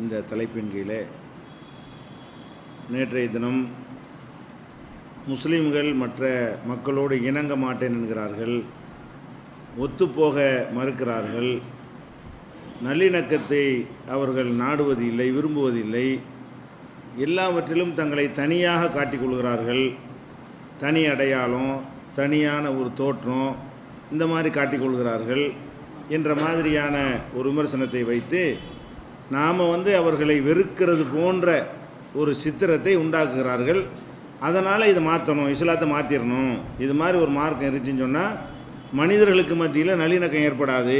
இந்த தலைப்பின் கீழே நேற்றைய தினம் முஸ்லீம்கள் மற்ற மக்களோடு இணங்க மாட்டேன் என்கிறார்கள், ஒத்துப்போக மறுக்கிறார்கள், நல்லிணக்கத்தை அவர்கள் நாடுவதில்லை, விரும்புவதில்லை, எல்லாவற்றிலும் தங்களை தனியாக காட்டிக்கொள்கிறார்கள், தனி அடையாளம், தனியான ஒரு தோற்றம், இந்த மாதிரி காட்டிக்கொள்கிறார்கள் என்ற மாதிரியான ஒரு விமர்சனத்தை வைத்து நாம் அவர்களை வெறுக்கிறது போன்ற ஒரு சித்திரத்தை உண்டாக்குகிறார்கள். அதனால் இதை மாற்றணும், இஸ்லாத்தை மாற்றிடணும், இது மாதிரி ஒரு மார்க்கம் இருந்துச்சுன்னு சொன்னால் மனிதர்களுக்கு மத்தியில் நல்லிணக்கம் ஏற்படாது,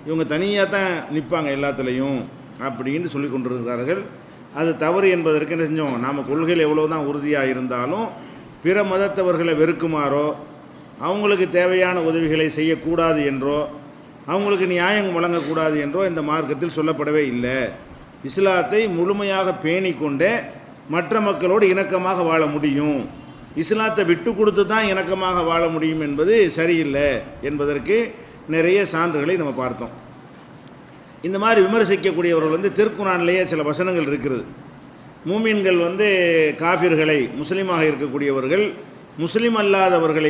இவங்க தனியாக தான் நிற்பாங்க எல்லாத்துலேயும் அப்படின்னு சொல்லி கொண்டிருக்கிறார்கள். அது தவறு என்பதற்கு என்ன செஞ்சோம், நாம் கொள்கையில் எவ்வளோ தான் உறுதியாக இருந்தாலும் பிற மதத்தவர்களை வெறுக்குமாறோ, அவங்களுக்கு தேவையான உதவிகளை செய்யக்கூடாது என்றோ, அவங்களுக்கு நியாயம் வழங்கக்கூடாது என்றோ இந்த மார்க்கத்தில் சொல்லப்படவே இல்லை. இஸ்லாத்தை முழுமையாக பேணிக்கொண்டே மற்ற மக்களோடு இணக்கமாக வாழ முடியும், இஸ்லாத்தை விட்டு கொடுத்து தான் இணக்கமாக வாழ முடியும் என்பது சரியில்லை என்பதற்கு நிறைய சான்றுகளை நம்ம பார்த்தோம். இந்த மாதிரி விமர்சிக்கக்கூடியவர்கள் திருக்குரானிலேயே சில வசனங்கள் இருக்கிறது. மூமின்கள் காஃபிர்களை, முஸ்லீமாக இருக்கக்கூடியவர்கள் முஸ்லீம் அல்லாதவர்களை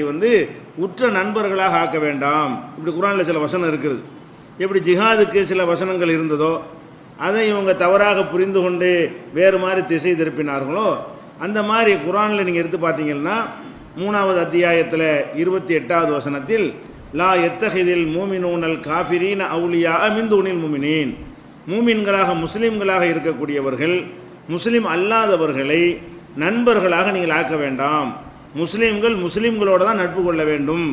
உற்ற நண்பர்களாக ஆக்க வேண்டாம், இப்படி குரானில் சில வசனம் இருக்குது. எப்படி ஜிஹாதுக்கு சில வசனங்கள் இருந்ததோ அதை இவங்க தவறாக புரிந்து கொண்டு வேறு மாதிரி திசை திருப்பினார்களோ, அந்த மாதிரி குரானில் நீங்கள் எடுத்து பார்த்தீங்கன்னா 3வது அத்தியாயத்தில் 28வது வசனத்தில் லா எத்தஹிதில் மூமினூனல் காஃபிரீன் அவுலியா மின் தூனில் மூமினீன், மூமின்களாக முஸ்லீம்களாக இருக்கக்கூடியவர்கள் முஸ்லீம் அல்லாதவர்களை நண்பர்களாக நீங்கள் ஆக்க வேண்டாம், முஸ்லீம்கள் முஸ்லீம்களோடு தான் நட்பு கொள்ள வேண்டும்,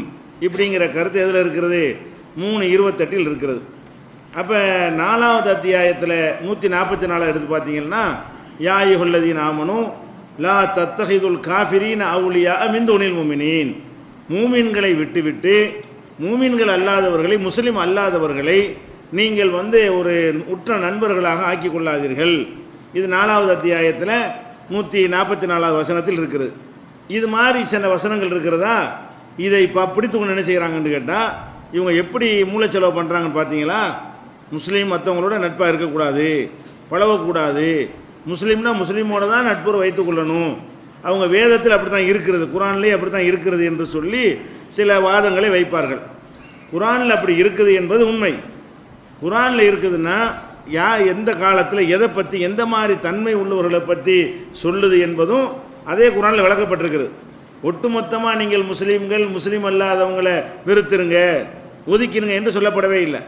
இப்படிங்கிற கருத்து எதில் இருக்கிறது, 3:28 இருக்கிறது. அப்போ 4வது அத்தியாயத்தில் 144 எடுத்து பார்த்தீங்கன்னா யா அய்யுஹல்லதீன ஆமனூ லா தத்தஹிதுல் காஃபிரீன அவுலியா மின் தூனில் மூமினீன், மூமின்களை விட்டுவிட்டு மூமின்கள் அல்லாதவர்களை, முஸ்லீம் அல்லாதவர்களை நீங்கள் ஒரு உற்ற நண்பர்களாக ஆக்கி கொள்ளாதீர்கள். இது 4வது அத்தியாயத்தில் 144வது வசனத்தில் இருக்குது. இது மாதிரி சில வசனங்கள் இருக்கிறதா, இதை பிடித்துக்கொண்டு என்ன செய்கிறாங்கன்னு கேட்டால் இவங்க எப்படி மூளைச்செலவு பண்ணுறாங்கன்னு பார்த்தீங்களா, முஸ்லீம் மற்றவங்களோட நட்பாக இருக்கக்கூடாது, பழகக்கூடாது, முஸ்லீம்னா முஸ்லீமோட தான் நட்புறவு வைத்துக்கொள்ளணும், அவங்க வேதத்தில் அப்படி தான் இருக்கிறது, குரான்லேயே அப்படி தான் இருக்கிறது என்று சொல்லி சில வாதங்களை வைப்பார்கள். குரானில் அப்படி இருக்குது என்பது உண்மை. குரானில் இருக்குதுன்னா எந்த காலத்தில் எதை பற்றி எந்த மாதிரி தன்மை உள்ளவர்களை பற்றி சொல்லுது என்பதும் அதே குரானில் விளக்கப்பட்டிருக்குது. ஒட்டுமொத்தமாக நீங்கள் முஸ்லீம்கள் முஸ்லீம் அல்லாதவங்களை வெறுத்துருங்க, ஒதுக்கிடுங்க என்று சொல்லப்படவே இல்லை.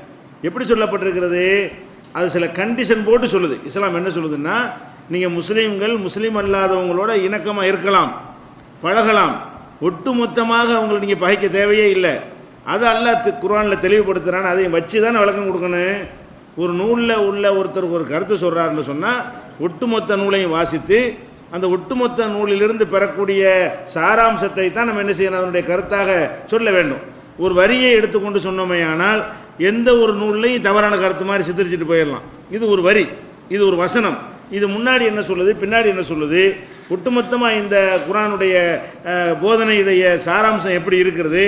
எப்படி சொல்லப்பட்டிருக்கிறது, அது சில கண்டிஷன் போட்டு சொல்லுது. இஸ்லாம் என்ன சொல்லுதுன்னா, நீங்கள் முஸ்லீம்கள் முஸ்லீம் அல்லாதவங்களோட இணக்கமாக இருக்கலாம், பழகலாம், ஒட்டுமொத்தமாக அவங்களை நீங்கள் பகைக்க தேவையே இல்லை. அதை அல்லாஹ் குர்ஆனில் தெளிவுபடுத்துகிறான்னு அதையும் வச்சு தானே விளக்கம் கொடுக்கணும். ஒரு நூலில் உள்ள ஒருத்தருக்கு ஒரு கருத்து சொல்கிறாருன்னு சொன்னால் ஒட்டுமொத்த நூலையும் வாசித்து அந்த ஒட்டுமொத்த நூலிலிருந்து பெறக்கூடிய சாராம்சத்தை தான் நம்ம என்ன செய்யணும், அதனுடைய கருத்தாக சொல்ல வேண்டும். ஒரு வரியை எடுத்துக்கொண்டு சொன்னோமே ஆனால் எந்த ஒரு நூல்லையும் தவறான கருத்து மாதிரி சித்தரிச்சுட்டு போயிடலாம். இது ஒரு வரி, இது ஒரு வசனம், இது முன்னாடி என்ன சொல்லுது பின்னாடி என்ன சொல்லுது, ஒட்டுமொத்தமாக இந்த குர்ஆனுடைய போதனையுடைய சாராம்சம் எப்படி இருக்கிறது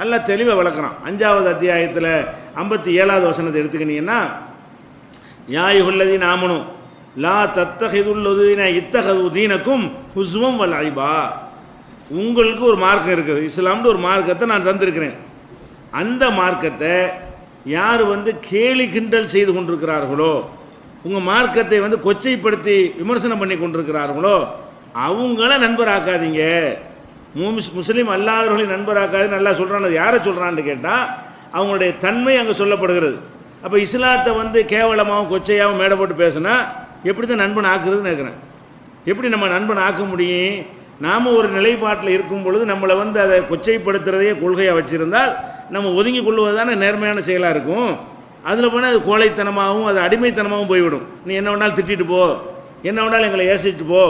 எல்லாம் தெளிவாக விளக்குறான். 5வது அத்தியாயத்தில் 57வது வசனத்தை எடுத்துக்கிட்டீங்கன்னா யா அய்யுஹல்லதீன ஆமனூ லா தத்தஹிதுல்லதீன இத்தஹது தீனக்கும் ஹுஸ்வம் வல் ஐபா, உங்களுக்கு ஒரு மார்க்கம் இருக்குது, இஸ்லாம்னு ஒரு மார்க்கத்தை நான் தந்திருக்கிறேன், அந்த மார்க்கத்தை யார் கேலி கிண்டல் செய்து கொண்டிருக்கிறார்களோ, உங்கள் மார்க்கத்தை கொச்சைப்படுத்தி விமர்சனம் பண்ணி கொண்டிருக்கிறார்களோ அவங்கள நண்பராக்காதீங்க, முஸ்லீம் அல்லாதவர்களை நண்பராக்காது நல்லா சொல்கிறான். அது யாரை சொல்கிறான்னு கேட்டால் அவங்களுடைய தன்மை அங்கே சொல்லப்படுகிறது. அப்போ இஸ்லாத்தை கேவலமாகவும் கொச்சையாகவும் மேடை போட்டு பேசுனா எப்படி தான் நண்பன் ஆக்குறதுன்னு கேட்குறேன். எப்படி நம்ம நண்பன் ஆக்க முடியும்? நாம் ஒரு நிலைப்பாட்டில் இருக்கும் பொழுது நம்மளை அதை கொச்சைப்படுத்துறதையே கொள்கையாக வச்சுருந்தால் நம்ம ஒதுங்கி கொள்வது தானே நேர்மையான செயலாக இருக்கும். அதில் போனால் அது கோழைத்தனமாகவும் அது அடிமைத்தனமாகவும் போய்விடும். நீ என்ன வேணாலும் திட்டிட்டு போ, என்ன வேணாலும் எங்களை ஏசிட்டு போ,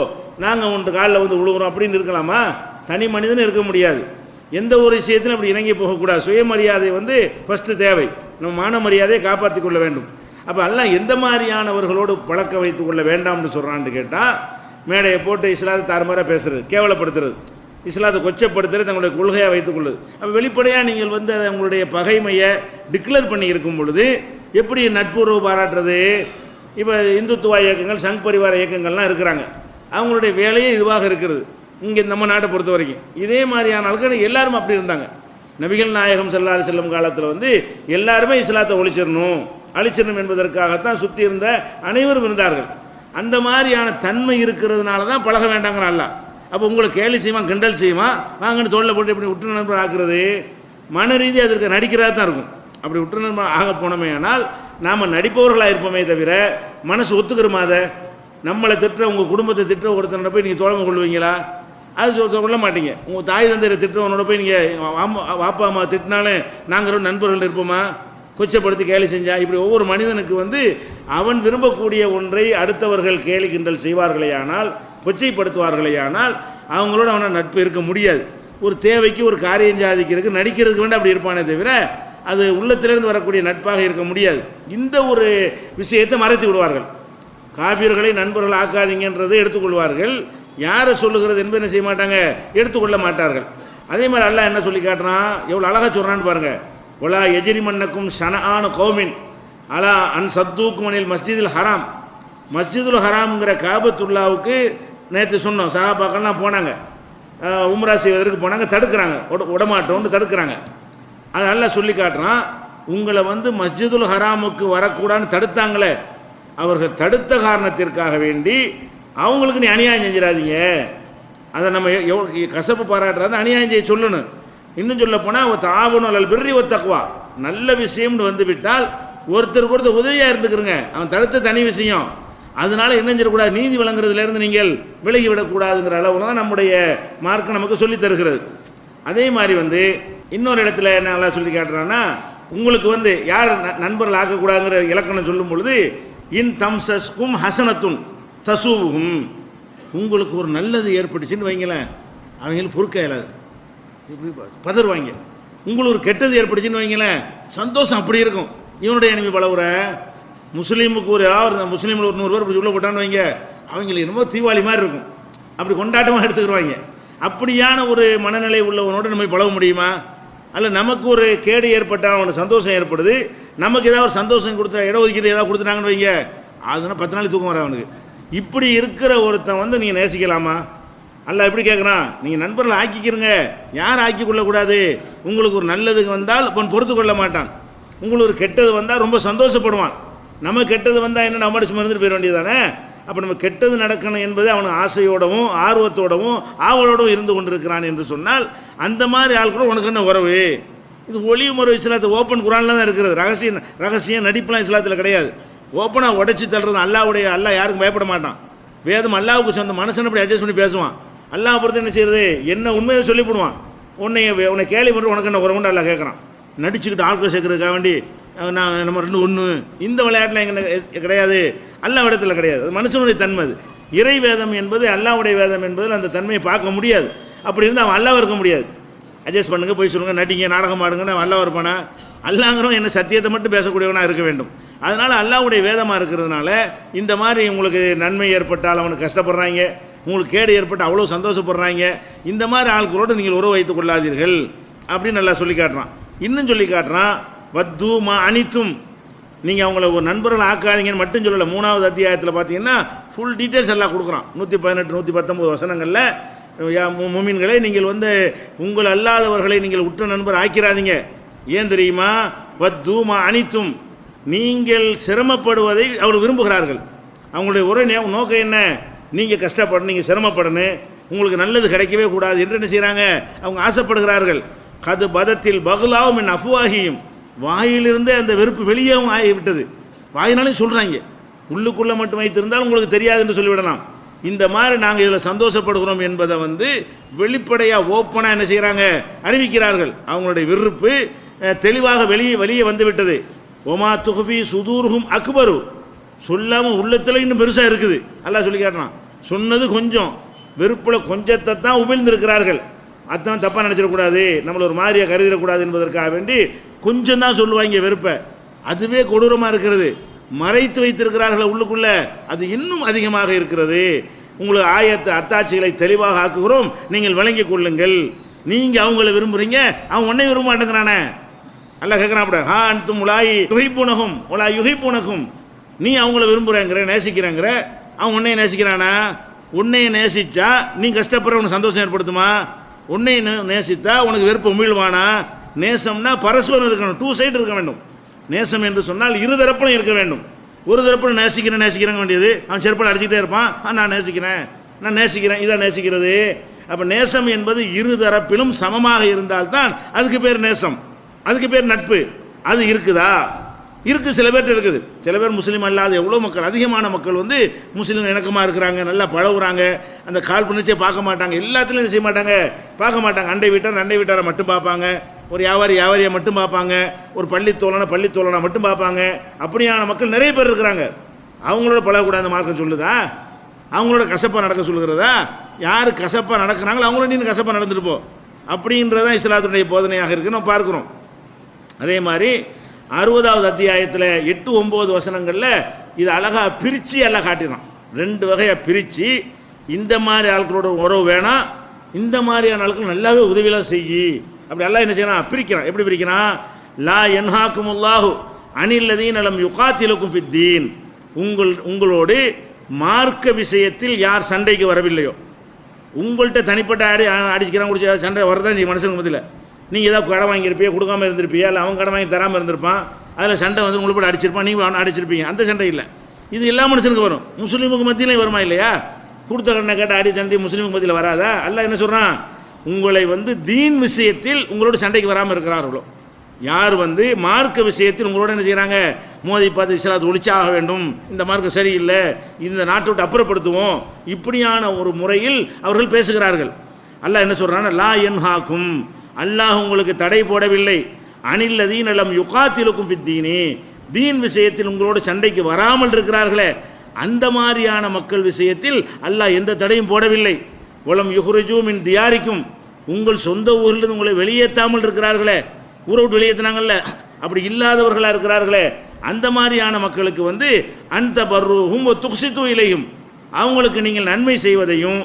நாங்கள் உன்ட்டு காலில் விழுகிறோம் அப்படின்னு இருக்கலாமா? தனி மனிதனும் இருக்க முடியாது. எந்த ஒரு விஷயத்திலும் அப்படி இணங்கி போகக்கூடாது. சுயமரியாதை ஃபஸ்ட்டு தேவை. நம்ம மான மரியாதையை காப்பாற்றி கொள்ள வேண்டும். அப்போ எல்லாம் எந்த மாதிரியானவர்களோடு பழக்க வைத்து கொள்ள வேண்டாம்னு சொல்கிறான்னு கேட்டால் மேடையை போட்டு இஸ்லாத்தை தாறுமாறாக பேசுறது, கேவலப்படுத்துறது, இஸ்லாத்தை கொச்சப்படுத்துறது தங்களுடைய கொள்கையாக வைத்துக்கொள்ளுது. அப்போ வெளிப்படையாக நீங்கள் அதை உங்களுடைய பகைமையை டிக்ளேர் பண்ணி இருக்கும் பொழுது எப்படி நட்புறவு பாராட்டுறது? இப்போ இந்துத்துவ இயக்கங்கள், சங் பரிவார இயக்கங்கள்லாம் இருக்கிறாங்க. அவங்களுடைய வேலையே இதுவாக இருக்கிறது. இங்கே நம்ம நாட்டை பொறுத்த வரைக்கும் இதே மாதிரியான ஆட்கள் எல்லாரும் அப்படி இருந்தாங்க. நபிகள் நாயகம் ஸல்லல்லாஹு அலைஹி வஸல்லம் காலத்தில் வந்து எல்லாருமே இஸ்லாத்தை அழிச்சிடணும் என்பதற்காகத்தான் சுற்றி இருந்த அனைவரும் இருந்தார்கள். அந்த மாதிரியான தன்மை இருக்கிறதுனால தான் பழக வேண்டாங்கிற அல்லாஹ். அப்போ உங்களை கேலி செய்வான், கிண்டல் செய்வான், வாங்கன்னு தோளில் போட்டு இப்படி உற்ற நண்பர் ஆக்குறது மன ரீதி அதற்கு நடிக்கிறதா தான் இருக்கும். அப்படி உற்ற நண்பர் ஆக போனோமே ஆனால் நாம் நடிப்பவர்களாக இருப்போமே தவிர மனசு ஒத்துக்கிறோமா? அதை நம்மளை திட்டுற, உங்கள் குடும்பத்தை திட்டுற ஒருத்தனோட போய் நீங்கள் தோழமை கொள்வீங்களா? அது சொல்ல மாட்டீங்க. உங்கள் தாய் தந்தையை திட்டுறவனோட போய் நீங்கள் வாப்பா அம்மா திட்டினாலே நாங்கள் நண்பர்கள் இருப்போமா? கொச்சப்படுத்தி கேலி செஞ்சா இப்படி ஒவ்வொரு மனிதனுக்கு வந்து அவன் விரும்பக்கூடிய ஒன்றை அடுத்தவர்கள் கேலி கிண்டல் செய்வார்களேயானால், கொச்சைப்படுத்துவார்களேயானால் அவங்களோட அவனை நட்பு இருக்க முடியாது. ஒரு தேவைக்கு ஒரு காரியம் சாதிக்கிறதுக்கு நடிக்கிறதுக்கு வேண்டாம் அப்படி இருப்பானே தவிர அது உள்ளத்திலிருந்து வரக்கூடிய நட்பாக இருக்க முடியாது. இந்த ஒரு விஷயத்தை மறைத்து விடுவார்கள். காபிர்களை நண்பர்கள் ஆக்காதீங்கன்றதை எடுத்துக்கொள்வார்கள். யாரை சொல்லுகிறது என்பதை என்ன செய்ய மாட்டாங்க, எடுத்துக்கொள்ள மாட்டார்கள். அதே மாதிரி அல்லாஹ் என்ன சொல்லி காட்டுறான், எவ்வளோ அழகாக சொல்கிறான்னு பாருங்கள். ஒலா எஜிரிமன்னக்கும் ஷனஆனு கௌமின் அலா அன் சத்தூக்கும் அனில் மஸ்ஜிதுல் ஹராம். மஸ்ஜிதுல் ஹராம்ங்கிற காபத்துல்லாவுக்கு நேற்று சொன்னோம், சஹாபாக்கள்லாம் போனாங்க, உம்ரா செய்வதற்கு போனாங்க, தடுக்கிறாங்க, விடமாட்டோன்னு தடுக்கிறாங்க. அது அல்லாஹ் சொல்லி காட்டுறான், உங்களை வந்து மஸ்ஜிதுல் ஹராமுக்கு வரக்கூடாதுன்னு தடுத்தாங்களே, அவர்கள் தடுத்த காரணத்திற்காக வேண்டி அவங்களுக்கு நீ அநியாயம் செஞ்சிடாதீங்க. அதை நம்ம எவ்வளோ கசப்பு பாராட்டுறது அநியாயம் செய்ய சொல்லணும். இன்னும் சொல்ல போனால் தாவணும் அல்ல பிர்ரி ஒத்தக்குவா, நல்ல விஷயம்னு வந்து விட்டால் ஒருத்தருக்கு ஒருத்தர் உதவியாக இருந்துக்கிறங்க. அவன் தடுத்த தனி விஷயம், அதனால என்ன செய்யக்கூடாது, நீதி வழங்குறதுலேருந்து நீங்கள் விலகி விடக்கூடாதுங்கிற அளவில் தான் நம்முடைய மார்க்கம் நமக்கு சொல்லி தருகிறது. அதே மாதிரி வந்து இன்னொரு இடத்துல என்ன சொல்லி காட்டுறான்னா, உங்களுக்கு வந்து யார் நண்பர்கள் ஆக்கக்கூடாதுங்கிற இலக்கணம் சொல்லும் பொழுது இன் தம்சஸ்கும் ஹசனத்துன் தசூவும், உங்களுக்கு ஒரு நல்லது ஏற்பட்டுச்சுன்னு வைங்களேன், அவங்களுக்கு பொறுக்க இயலாது, இப்படி பதறுவாங்க. உங்களுக்கு ஒரு கெட்டது ஏற்பட்டுச்சுன்னு வைங்களேன், சந்தோஷம் அப்படி இருக்கும். இவனுடைய எனிமி பலவுற முஸ்லீமுக்கு ஒரு முஸ்லீமில் ஒரு 100 பேர் இப்படி உள்ள போட்டான்னு வைங்க, அவங்களுக்கு என்னமோ தீபாவளி மாதிரி இருக்கும், அப்படி கொண்டாட்டமாக எடுத்துக்கிடுவாங்க. அப்படியான ஒரு மனநிலை உள்ளவனோடு நம்ம பழக முடியுமா? அல்ல நமக்கு ஒரு கேடு ஏற்பட்டால் அவனுக்கு சந்தோஷம் ஏற்படுது, நமக்கு ஏதாவது ஒரு சந்தோஷம் கொடுத்தா இடஒதுக்கீடு ஏதாவது கொடுத்துட்டாங்கன்னு வைங்க, அதுனா 10 நாளைக்கு தூக்கம் வர அவனுக்கு. இப்படி இருக்கிற ஒருத்தன் வந்து நீங்கள் நேசிக்கலாமா? அல்லாஹ் எப்படி கேட்குறான், நீங்கள் நண்பர்கள் ஆக்கிக்கிறங்க. யார் ஆக்கி கொள்ளக்கூடாது? உங்களுக்கு ஒரு நல்லதுக்கு வந்தால் அவன் பொறுத்து கொள்ள மாட்டான், உங்களுக்கு ஒரு கெட்டது வந்தால் ரொம்ப சந்தோஷப்படுவான். நம்ம கெட்டது வந்தால் என்ன, நம்ம சும்மா இருந்துட்டு போயிட வேண்டியதானே? அப்போ நம்ம கெட்டது நடக்கணும் என்பது அவனுக்கு ஆசையோடவும் ஆர்வத்தோடவும் ஆவலோடவும் இருந்து கொண்டிருக்கிறான் என்று சொன்னால் அந்த மாதிரி ஆட்களும் உனக்கு என்ன உறவு? இது ஒளிவு முறை இஸ்லாத்து ஓப்பன் குரானில் தான் இருக்கிறது. ரகசியம் நடிப்புலாம் இஸ்லாத்தில் கிடையாது. ஓப்பனாக உடைச்சி தள்ளுறது. அல்லாஹ் யாருக்கும் பயப்பட மாட்டான். வேதம் அல்லாவுக்கு சொந்த மனுஷன் அப்படி அட்ஜஸ்ட் பண்ணி பேசுவான். அல்லாஹ் பொறுத்து என்ன செய்யறது, என்ன உண்மையை சொல்லிவிடுவான். உன்னை கேள்வி பண்ணுற உனக்கு என்ன உறவுண்டு அல்லாஹ் கேட்குறான். நடிச்சுக்கிட்டு ஆட்கள் சேர்க்கறதுக்காக வேண்டி நம்ம 2 ஒன்று இந்த விளையாட்டில் எங்கே கிடையாது, அல்லாஹ் இடத்துல கிடையாது. அது மனுஷனுடைய தன்மை. அது இறை வேதம் என்பது அல்லாஹ்வுடைய வேதம் என்பதில் அந்த தன்மையை பார்க்க முடியாது. அப்படி இருந்தால் அவன் அல்லாஹ் இருக்க முடியாது. அட்ஜஸ்ட் பண்ணுங்க, போய் சொல்லுங்கள், நடிங்க, நாடகம் ஆடுங்கன்னு அவன் அல்லாஹ் இருப்பானா? அல்லாங்கிறவன் என்ன சத்தியத்தை மட்டும் பேசக்கூடியவனாக இருக்க வேண்டும். அதனால் அல்லாஹ்வுடைய வேதமாக இருக்கிறதுனால இந்த மாதிரி உங்களுக்கு நன்மை ஏற்பட்டால் அவனுக்கு கஷ்டப்படுறாங்க, உங்களுக்கு கேடு ஏற்பட்டு அவ்வளோ சந்தோஷப்படுறாங்க. இந்த மாதிரி ஆட்களோடு நீங்கள் உறவு வைத்துக் கொள்ளாதீர்கள் அப்படின்னு நல்லா சொல்லி காட்டுறான். இன்னும் சொல்லி காட்டுறான், வத்து மா அனித்தும், நீங்கள் அவங்கள ஒரு நண்பர்கள் ஆக்காதீங்கன்னு மட்டும் சொல்லலை. 3வது அத்தியாயத்தில் பார்த்தீங்கன்னா ஃபுல் டீட்டெயில்ஸ் எல்லாம் கொடுக்குறான். 118 119 வசனங்களில் முமின்களை நீங்கள் வந்து உங்கள் அல்லாதவர்களை நீங்கள் உற்ற நண்பர் ஆக்கிறாதீங்க. ஏன் தெரியுமா? வத்து மா அனித்தும், நீங்கள் சிரமப்படுவதை அவர்கள் விரும்புகிறார்கள். அவங்களுடைய ஒரே நோக்கம் என்ன? நீங்கள் கஷ்டப்படணும், நீங்கள் சிரமப்படணும், உங்களுக்கு நல்லது கிடைக்கவே கூடாது என்று என்ன செய்கிறாங்க? அவங்க ஆசைப்படுகிறார்கள். கது பதத்தில் பகுலாவும் என் அஃப்வாகியும், வாயிலிருந்தே அந்த வெறுப்பு வெளியேவும் ஆகிவிட்டது. வாயினாலும் சொல்கிறாங்க, உள்ளுக்குள்ளே மட்டும் வைத்திருந்தால் உங்களுக்கு தெரியாது என்று சொல்லிவிடலாம். இந்த மாதிரி நாங்கள் இதில் சந்தோஷப்படுகிறோம் என்பதை வந்து வெளிப்படையாக ஓப்பனாக என்ன செய்கிறாங்க? அறிவிக்கிறார்கள். அவங்களுடைய விருப்பு தெளிவாக வெளியே வந்து விட்டது. ஒமா துஹஃபி சுதூர்ஹும் அக்பரு, சொல்லாமல் உள்ளத்தில் இன்னும் பெருசாக இருக்குது. அல்லாஹ் சொல்லி காட்டுறான். சொன்னது கொஞ்சம், வெறுப்பில் கொஞ்சத்தை தான் உமிழ்ந்திருக்கிறார்கள். அதான் தப்பாக நினச்சிடக்கூடாது, நம்மளை ஒரு மாதிரியாக கருதிடக்கூடாது என்பதற்காக வேண்டி கொஞ்சம் தான் சொல்லுவாங்க வெறுப்பை. அதுவே கொடூரமாக இருக்கிறது. மறைத்து வைத்திருக்கிறார்கள் உள்ளுக்குள்ள, அது இன்னும் அதிகமாக இருக்கிறது. உங்களுக்கு ஆயத்து அத்தாட்சிகளை தெளிவாக ஆக்குகிறோம், நீங்கள் விளங்கிக் கொள்ளுங்கள். நீங்கள் அவங்கள விரும்புகிறீங்க, அவன் உன்னை விரும்ப மாட்டேங்கிறானே. அல்லாஹ் கேட்குறான், அப்படி ஹா அன்தும் உலாயி யுஹிப்புனஹும் உலா யுஹிப்புனஹும், நீ அவங்கள விரும்புகிறேங்கிற நேசிக்கிறேங்கிற, அவன் உன்னைய நேசிக்கிறானா? உன்னைய நேசித்தா நீ கஷ்டப்படுற உனக்கு சந்தோஷம் ஏற்படுத்துமா? உன்னை நேசித்தா உனக்கு வெறுப்பு உமிழ்வானா? நேசம்னா பரஸ்பரம் இருக்கணும், டூ சைடு இருக்க வேண்டும். நேசம் என்று சொன்னால் இருதரப்பிலும் இருக்க வேண்டும். ஒரு தரப்பில் நேசிக்கிறேங்க வேண்டியது, அவன் செருப்பால் அடிச்சுக்கிட்டே இருப்பான், நான் நேசிக்கிறேன் இதான் நேசிக்கிறது. அப்போ நேசம் என்பது இருதரப்பிலும் சமமாக இருந்தால்தான் அதுக்கு பேர் நேசம், அதுக்கு பேர் நட்பு. அது இருக்குதா? இருக்குது, சில பேர்கிட்ட இருக்குது. சில பேர் முஸ்லீம் அல்லாத எவ்வளோ மக்கள், அதிகமான மக்கள் வந்து முஸ்லீம் இணக்கமாக இருக்கிறாங்க, நல்லா பழகுறாங்க, அந்த கால் பண்ணிச்சே பார்க்க மாட்டாங்க, எல்லாத்துலையும் செய்ய மாட்டாங்க, பார்க்க மாட்டாங்க. அண்டை வீட்டாரை மட்டும் பார்ப்பாங்க, ஒரு வியாபாரியை மட்டும் பார்ப்பாங்க, ஒரு பள்ளித்தோழனை மட்டும் பார்ப்பாங்க. அப்படியான மக்கள் நிறைய பேர் இருக்கிறாங்க. அவங்களோட பழகக்கூடாது மார்க்கம் சொல்லுதா? அவங்களோட கசப்பாக நடக்க சொல்லுகிறதா? யார் கசப்பாக நடக்கிறாங்களோ அவங்களோட நீ கசப்பாக நடந்துட்டு போ அப்படின்றதான் இஸ்லாத்துடைய போதனையாக இருக்குது, நம்ம பார்க்குறோம். அதே மாதிரி 60வது அத்தியாயத்தில் 8-9 வசனங்களில் இது அழகாக பிரித்து எல்லாம் காட்டிடுறான். 2 வகையாக பிரித்து, இந்த மாதிரி ஆட்களோட உறவு வேணாம், இந்த மாதிரியான ஆட்கள் நல்லாவே உதவியெல்லாம் செய்யி, அப்படி எல்லாம் என்ன செய்யறான்? பிரிக்கிறான். எப்படி பிரிக்கிறான்? லா யன்ஹாக்குமுல்லாஹு அனில்லதீன லம் யுகாத்திலுக்கும் ஃபித்தீன், உங்களோடு மார்க்க விஷயத்தில் யார் சண்டைக்கு வரவில்லையோ, உங்கள்கிட்ட தனிப்பட்ட அடிச்சுக்கிறான் குடிச்ச சண்டை வரதான் நீ மனுஷனுக்கு மத்தியில், நீங்கள் ஏதாவது கடன் வாங்கியிருப்பியா, கொடுக்காமல் இருந்திருப்பியா, இல்லை அவன் கடன் வாங்கி தராமல் இருந்திருப்பான், அதில் சண்டை வந்து உங்களுக்கு போட்டு அடிச்சிருப்பான், நீங்கள் அவனை அடிச்சிருப்பீங்க, அந்த சண்டை இல்லை. இது எல்லா மனுஷனுக்கு வரும், முஸ்லீமுக்கு மத்தியிலையும் வருமா இல்லையா? கொடுத்த கடனை கேட்ட அடி சண்டை முஸ்லீமுக்கு மத்தியில் வராதா? அல்லாஹ் என்ன சொல்கிறான்? உங்களை வந்து தீன் விஷயத்தில் உங்களோட சண்டைக்கு வராமல் இருக்கிறார்களோ, யார் வந்து மார்க்க விஷயத்தில் உங்களோட என்ன செய்கிறாங்க, மோதி பார்த்து இஸ்லாத்தை ஒழிச்சாக வேண்டும், இந்த மார்க்கம் சரியில்லை, இந்த நாட்டை விட்டு அப்புறப்படுத்துவோம், இப்படியான ஒரு முறையில் அவர்கள் பேசுகிறார்கள். அல்லாஹ் என்ன சொல்கிறான்? லா யன்ஹாக்கும், அல்லாஹ் உங்களுக்கு தடை போடவில்லை, அனில்லதீன லம் யுகாத்திலுக்கும் ஃபித்தீனி, தீன் விஷயத்தில் உங்களோட சண்டைக்கு வராமல் இருக்கிறார்களே அந்த மாதிரியான மக்கள் விஷயத்தில் அல்லாஹ் எந்த தடையும் போடவில்லை. வலம் யுஹ்ரிஜூ மின் தியாரிக்கும், உங்கள் சொந்த ஊரிலிருந்து உங்களை வெளியேற்றாமல் இருக்கிறார்களே, ஊரை விட்டு வெளியேற்றினாங்கல்ல, அப்படி இல்லாதவர்களாக இருக்கிறார்களே அந்த மாதிரியான மக்களுக்கு வந்து அந்த பர்ருஹும் துக்ஸிது இலையும், அவங்களுக்கு நீங்கள் நன்மை செய்வதையும்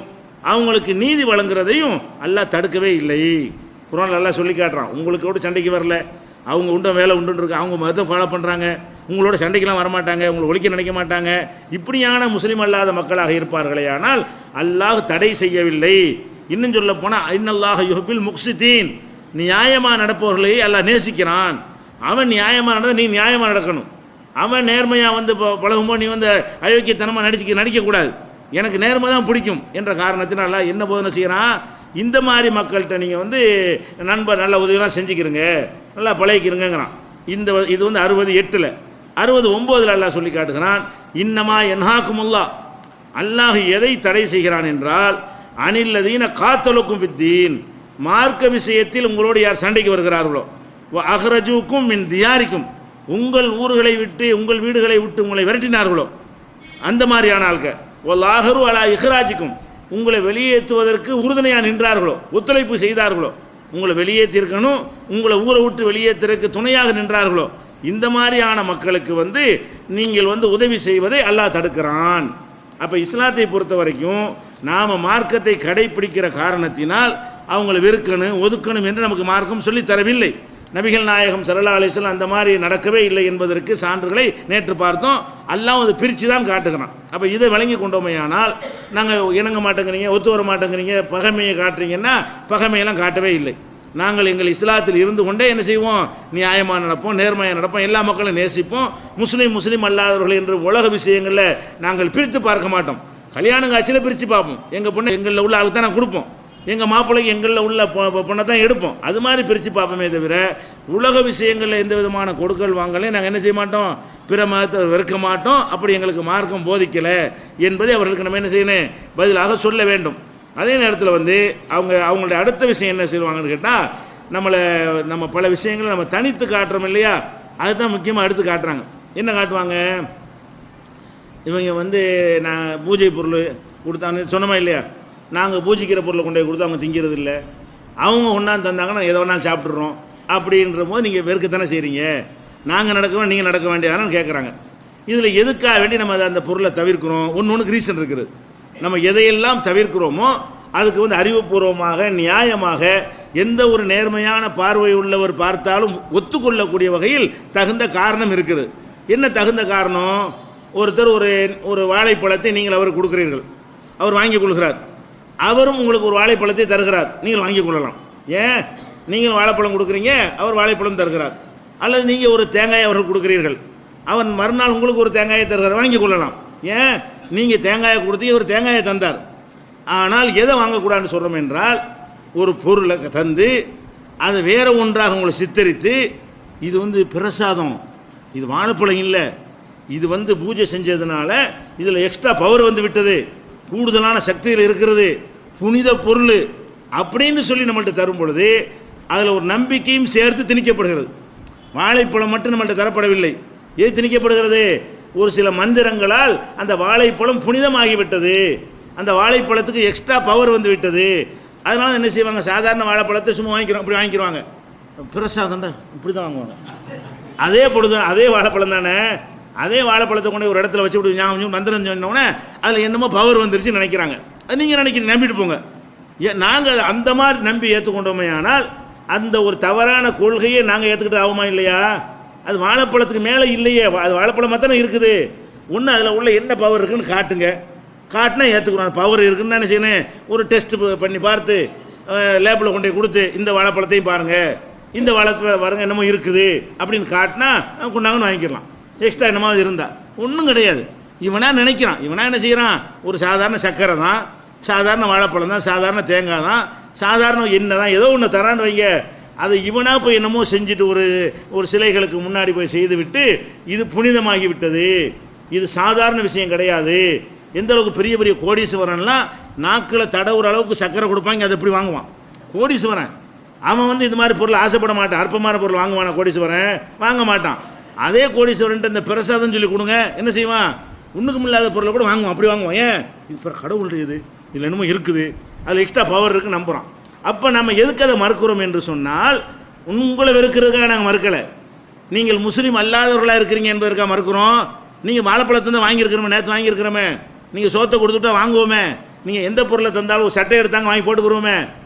அவங்களுக்கு நீதி வழங்குறதையும் அல்லாஹ் தடுக்கவே இல்லை. குர்ஆன் அல்லாஹ் சொல்லி காட்டுறான், உங்களுக்கோட சண்டைக்கு வரல, அவங்க உண்ட வேலை உண்டுன்னு இருக்கு, அவங்க மதத்தை ஃபாலோ பண்ணுறாங்க, உங்களோட சண்டைக்கெல்லாம் வரமாட்டாங்க, உங்களை ஒழிக்க நினைக்க மாட்டாங்க, இப்படியான முஸ்லீம் அல்லாத மக்களாக இருப்பார்களே ஆனால் அல்லாஹ் தடை செய்யவில்லை. இன்னும் சொல்ல போனால் இன்னல்லாஹ் யுஹிப்புல் முக்ஸிதீன், நியாயமாக நடப்பவர்களை அல்லாஹ் நேசிக்கிறான். அவன் நியாயமாக நடந்த நீ நியாயமாக நடக்கணும். அவன் நேர்மையாக வந்து பழகும்போது நீ வந்து அயோக்கியத்தனமாக நடிக்கக்கூடாது, எனக்கு நேர்மை தான் பிடிக்கும் என்ற காரணத்தினால என்ன போதனை செய்கிறான்? இந்த மாதிரி மக்கள்கிட்ட நீங்கள் வந்து நண்பர் நல்ல உதவியெல்லாம் செஞ்சுக்கிறங்க, நல்லா பழகிக்கிறங்கிறான். இது வந்து 68. 69 அல்லாஹ் சொல்லி காட்டுகிறான், இன்னமா யன்ஹாக்குமுல்லா, அல்லாஹ் எதை தடை செய்கிறான் என்றால் அனில்லதீன காத்தலுக்கும் ஃபித்தீன், மார்க்க விஷயத்தில் உங்களோடு யார் சண்டைக்கு வருகிறார்களோ, அஹ்ரஜூக்கும் மின் தியாரிக்கும், உங்கள் ஊர்களை விட்டு உங்கள் வீடுகளை விட்டு உங்களை விரட்டினார்களோ அந்த மாதிரியான ஆள்கள், வல்லாஹரு அலா இஹ்ராஜிக்கும், உங்களை வெளியேற்றுவதற்கு உறுதுணையாக நின்றார்களோ, ஒத்துழைப்பு செய்தார்களோ, உங்களை வெளியேற்றிருக்கணும், உங்களை ஊரை விட்டு வெளியேற்றுறதுக்கு துணையாக நின்றார்களோ, இந்த மாதிரியான மக்களுக்கு வந்து நீங்கள் வந்து உதவி செய்வதை அல்லாஹ் தடுக்கிறான். அப்போ இஸ்லாத்தை பொறுத்த வரைக்கும் நாம் மார்க்கத்தை கடைப்பிடிக்கிற காரணத்தினால் அவங்களை வெறுக்கணும் ஒதுக்கணும் என்று நமக்கு மார்க்கம் சொல்லி தரவில்லை. நபிகள் நாயகம் ஸல்லல்லாஹு அலைஹி வஸல்லம் அந்த மாதிரி நடக்கவே இல்லை என்பதற்கு சான்றுகளை நேற்று பார்த்தோம். அல்லாஹ் அதை பிரித்து தான் காட்டுகிறான். அப்போ இதை விளங்கி கொண்டோமையானால் நாங்கள் இணங்க மாட்டேங்கிறீங்க, ஒத்து வர மாட்டேங்கிறீங்க, பகைமையை காட்டுறீங்கன்னா பகைமையெல்லாம் காட்டவே இல்லை. நாங்கள் எங்கள் இஸ்லாத்தில் இருந்து கொண்டே என்ன செய்வோம், நியாயமாக நடப்போம், நேர்மையாக நடப்போம், எல்லா மக்களும் நேசிப்போம். முஸ்லீம் அல்லாதவர்கள் என்று உலக விஷயங்களில் நாங்கள் பிரித்து பார்க்க மாட்டோம். கல்யாண காட்சியில் பிரித்து பார்ப்போம், எங்கள் பொண்ணு எங்களில் உள்ள ஆளுக்கு தான் நான் கொடுப்போம், எங்கள் மாப்பிள்ளைக்கு எங்களில் உள்ள பொண்ணை தான் எடுப்போம், அது மாதிரி பிரித்து பார்ப்போமே தவிர உலக விஷயங்களில் எந்த விதமான கொடுக்கல் வாங்கலையும் நாங்கள் என்ன செய்ய மாட்டோம், பிற மதத்தை வெறுக்க மாட்டோம். அப்படி எங்களுக்கு மார்க்கம் போதிக்கலை என்பதை அவர்களுக்கு நம்ம என்ன செய்யணும், பதிலாக சொல்ல வேண்டும். அதே நேரத்தில் வந்து அவங்களுடைய அடுத்த விஷயம் என்ன செய்வாங்கன்னு கேட்டால், நம்ம பல விஷயங்களை நம்ம தனித்து காட்டுறோம் இல்லையா, அதுதான் முக்கியமாக எடுத்து காட்டுறாங்க. என்ன காட்டுவாங்க, இவங்க வந்து நான் பூஜை பொருள் கொடுத்தாங்க சொன்னமா இல்லையா, நாங்கள் பூஜிக்கிற பொருளை கொண்டு போய் கொடுத்து அவங்க திங்கிறது இல்லை, அவங்க ஒன்றாந்து தந்தாங்கன்னா எதை வேணாலும் சாப்பிட்றோம் அப்படின்ற போது நீங்கள் வெறுக்கத்தானே செய்கிறீங்க, நாங்கள் நடக்கணும் நீங்கள் நடக்க வேண்டியதானு கேட்குறாங்க. இதில் எதுக்காக வேண்டி நம்ம அந்த பொருளை தவிர்க்கிறோம், ஒன்றுக்கு ரீசன் இருக்குது. நம்ம எதையெல்லாம் தவிர்க்கிறோமோ அதுக்கு வந்து அறிவுபூர்வமாக நியாயமாக எந்த ஒரு நேர்மையான பார்வை உள்ளவர் பார்த்தாலும் ஒத்துக்கொள்ளக்கூடிய வகையில் தகுந்த காரணம் இருக்குது. என்ன தகுந்த காரணம், ஒருத்தர் ஒரு வாழைப்பழத்தை நீங்கள் அவருக்கு கொடுக்குறீர்கள், அவர் வாங்கி கொள்கிறார். அவரும் உங்களுக்கு ஒரு வாழைப்பழத்தை தருகிறார், நீங்கள் வாங்கி கொள்ளலாம். ஏன்? நீங்கள் வாழைப்பழம் கொடுக்குறீங்க, அவர் வாழைப்பழம் தருகிறார். அல்லது நீங்கள் ஒரு தேங்காயை அவருக்கு கொடுக்குறீர்கள், அவன் மறுநாள் உங்களுக்கு ஒரு தேங்காயை தருகிறார், வாங்கி கொள்ளலாம். ஏன்? நீங்கள் தேங்காயை கொடுத்து இவர் தேங்காயை தந்தார். ஆனால் எதை வாங்கக்கூடாதுன்னு சொல்கிறோம் என்றால், ஒரு பொருளை தந்து அதை வேற ஒன்றாக உங்களை சித்தரித்து, இது பிரசாதம், இது வாழைப்பழம் இல்லை, இது பூஜை செஞ்சதுனால இதில் எக்ஸ்ட்ரா பவர் விட்டது, கூடுதலான சக்தியில் இருக்கிறது, புனித பொருள் அப்படின்னு சொல்லி நம்மள்கிட்ட தரும் பொழுது அதில் ஒரு நம்பிக்கையும் சேர்த்து திணிக்கப்படுகிறது. வாழைப்பழம் மட்டும் நம்மள்கிட்ட தரப்படவில்லை. எது திணிக்கப்படுகிறது? ஒரு சில மந்திரங்களால் அந்த வாழைப்பழம் புனிதமாகிவிட்டது, அந்த வாழைப்பழத்துக்கு எக்ஸ்ட்ரா பவர் விட்டது. அதனால என்ன செய்வாங்க? சாதாரண வாழைப்பழத்தை சும்மா வாங்கிக்கிறோம், அப்படி வாங்கிக்கிறவாங்க. பிரசாதம் தான் இப்படி தான் வாங்குவாங்க. அதே பொழுது அதே வாழைப்பழம் தானே, அதே வாழைப்பழத்தை கொண்டு ஒரு இடத்துல வச்சு விட்டு ஞாபகம் மந்திரம் சொன்னோன்னே அதில் என்னமோ பவர் வந்துருச்சுன்னு நினைக்கிறாங்க. அது நீங்கள் நினைக்கிறீங்க, நம்பிட்டு போங்க. நாங்கள் அந்த மாதிரி நம்பி ஏற்றுக்கொண்டோமே, ஆனால் அந்த ஒரு தவறான கொள்கையை நாங்கள் ஏற்றுக்கிட்டு ஆகுமா இல்லையா? அது வாழைப்பழத்துக்கு மேலே இல்லையே, அது வாழைப்பழம் தானே இருக்குது. ஒன்று அதில் உள்ள என்ன பவர் இருக்குன்னு காட்டுங்க, காட்டினா ஏற்றுக்கிறோம். பவர் இருக்குன்னு என்ன செய்யணும்? ஒரு டெஸ்ட் பண்ணி பார்த்து லேபில் கொண்டு போய் கொடுத்து இந்த வாழைப்பழத்தையும் பாருங்கள், இந்த வாழைப்பழம் பாருங்கள் என்னமோ இருக்குது அப்படின்னு காட்டினா கொண்டாங்கன்னு வாங்கிக்கலாம். எக்ஸ்ட்ரா என்னமாவது இருந்தால் ஒன்றும் கிடையாது. இவனா நினைக்கிறான், இவனா என்ன செய்கிறான்? ஒரு சாதாரண சக்கரை தான், சாதாரண வாழைப்பழம் தான், சாதாரண தேங்காய் தான், சாதாரண எண்ணெய் தான், ஏதோ ஒன்று தரான்னு வைங்க. அதை இவனா போய் என்னமோ செஞ்சுட்டு ஒரு சிலைகளுக்கு முன்னாடி போய் செய்து விட்டு இது புனிதமாகி விட்டது, இது சாதாரண விஷயம் கிடையாது. எந்த அளவுக்கு பெரிய பெரிய கோடீஸ்வரன்லாம் நாக்கில் தடவுற அளவுக்கு சக்கரை கொடுப்பாங்க, அதை எப்படி வாங்குவான் கோடீஸ்வரன்? அவன் இது மாதிரி பொருள் ஆசைப்பட மாட்டான். அற்பமான பொருள் வாங்குவானா கோடீஸ்வரன்? வாங்க மாட்டான். அதே கோடீஸ்வரன்ட்டு இந்த பிரசாதம் சொல்லி கொடுங்க, என்ன செய்வான்? ஒன்றுக்கும் இல்லாத பொருளை கூட வாங்குவான், அப்படி வாங்குவான். ஏன்? இது இப்போ கடவுளுடைய இது, இதில் என்னமோ இருக்குது, அதில் எக்ஸ்ட்ரா பவர் இருக்குன்னு நம்புகிறான். அப்போ நம்ம எதுக்கு அதை மறுக்கிறோம் என்று சொன்னால், உங்களை வெறுக்கிறதுக்காக நாங்கள் மறுக்கலை, நீங்கள் முஸ்லீம் அல்லாதவர்களாக இருக்கிறீங்க என்பதற்காக மறுக்கிறோம். நீங்கள் வாழைப்பழத்தை தான் வாங்கியிருக்கிறோமே, நேற்று வாங்கியிருக்கிறோமே, நீங்கள் சோத்தை கொடுத்துட்டா வாங்குவோமே, நீங்கள் எந்த பொருளை தந்தாலும் ஒரு சட்டை எடுத்தாங்க வாங்கி போட்டுக்கிறோமே,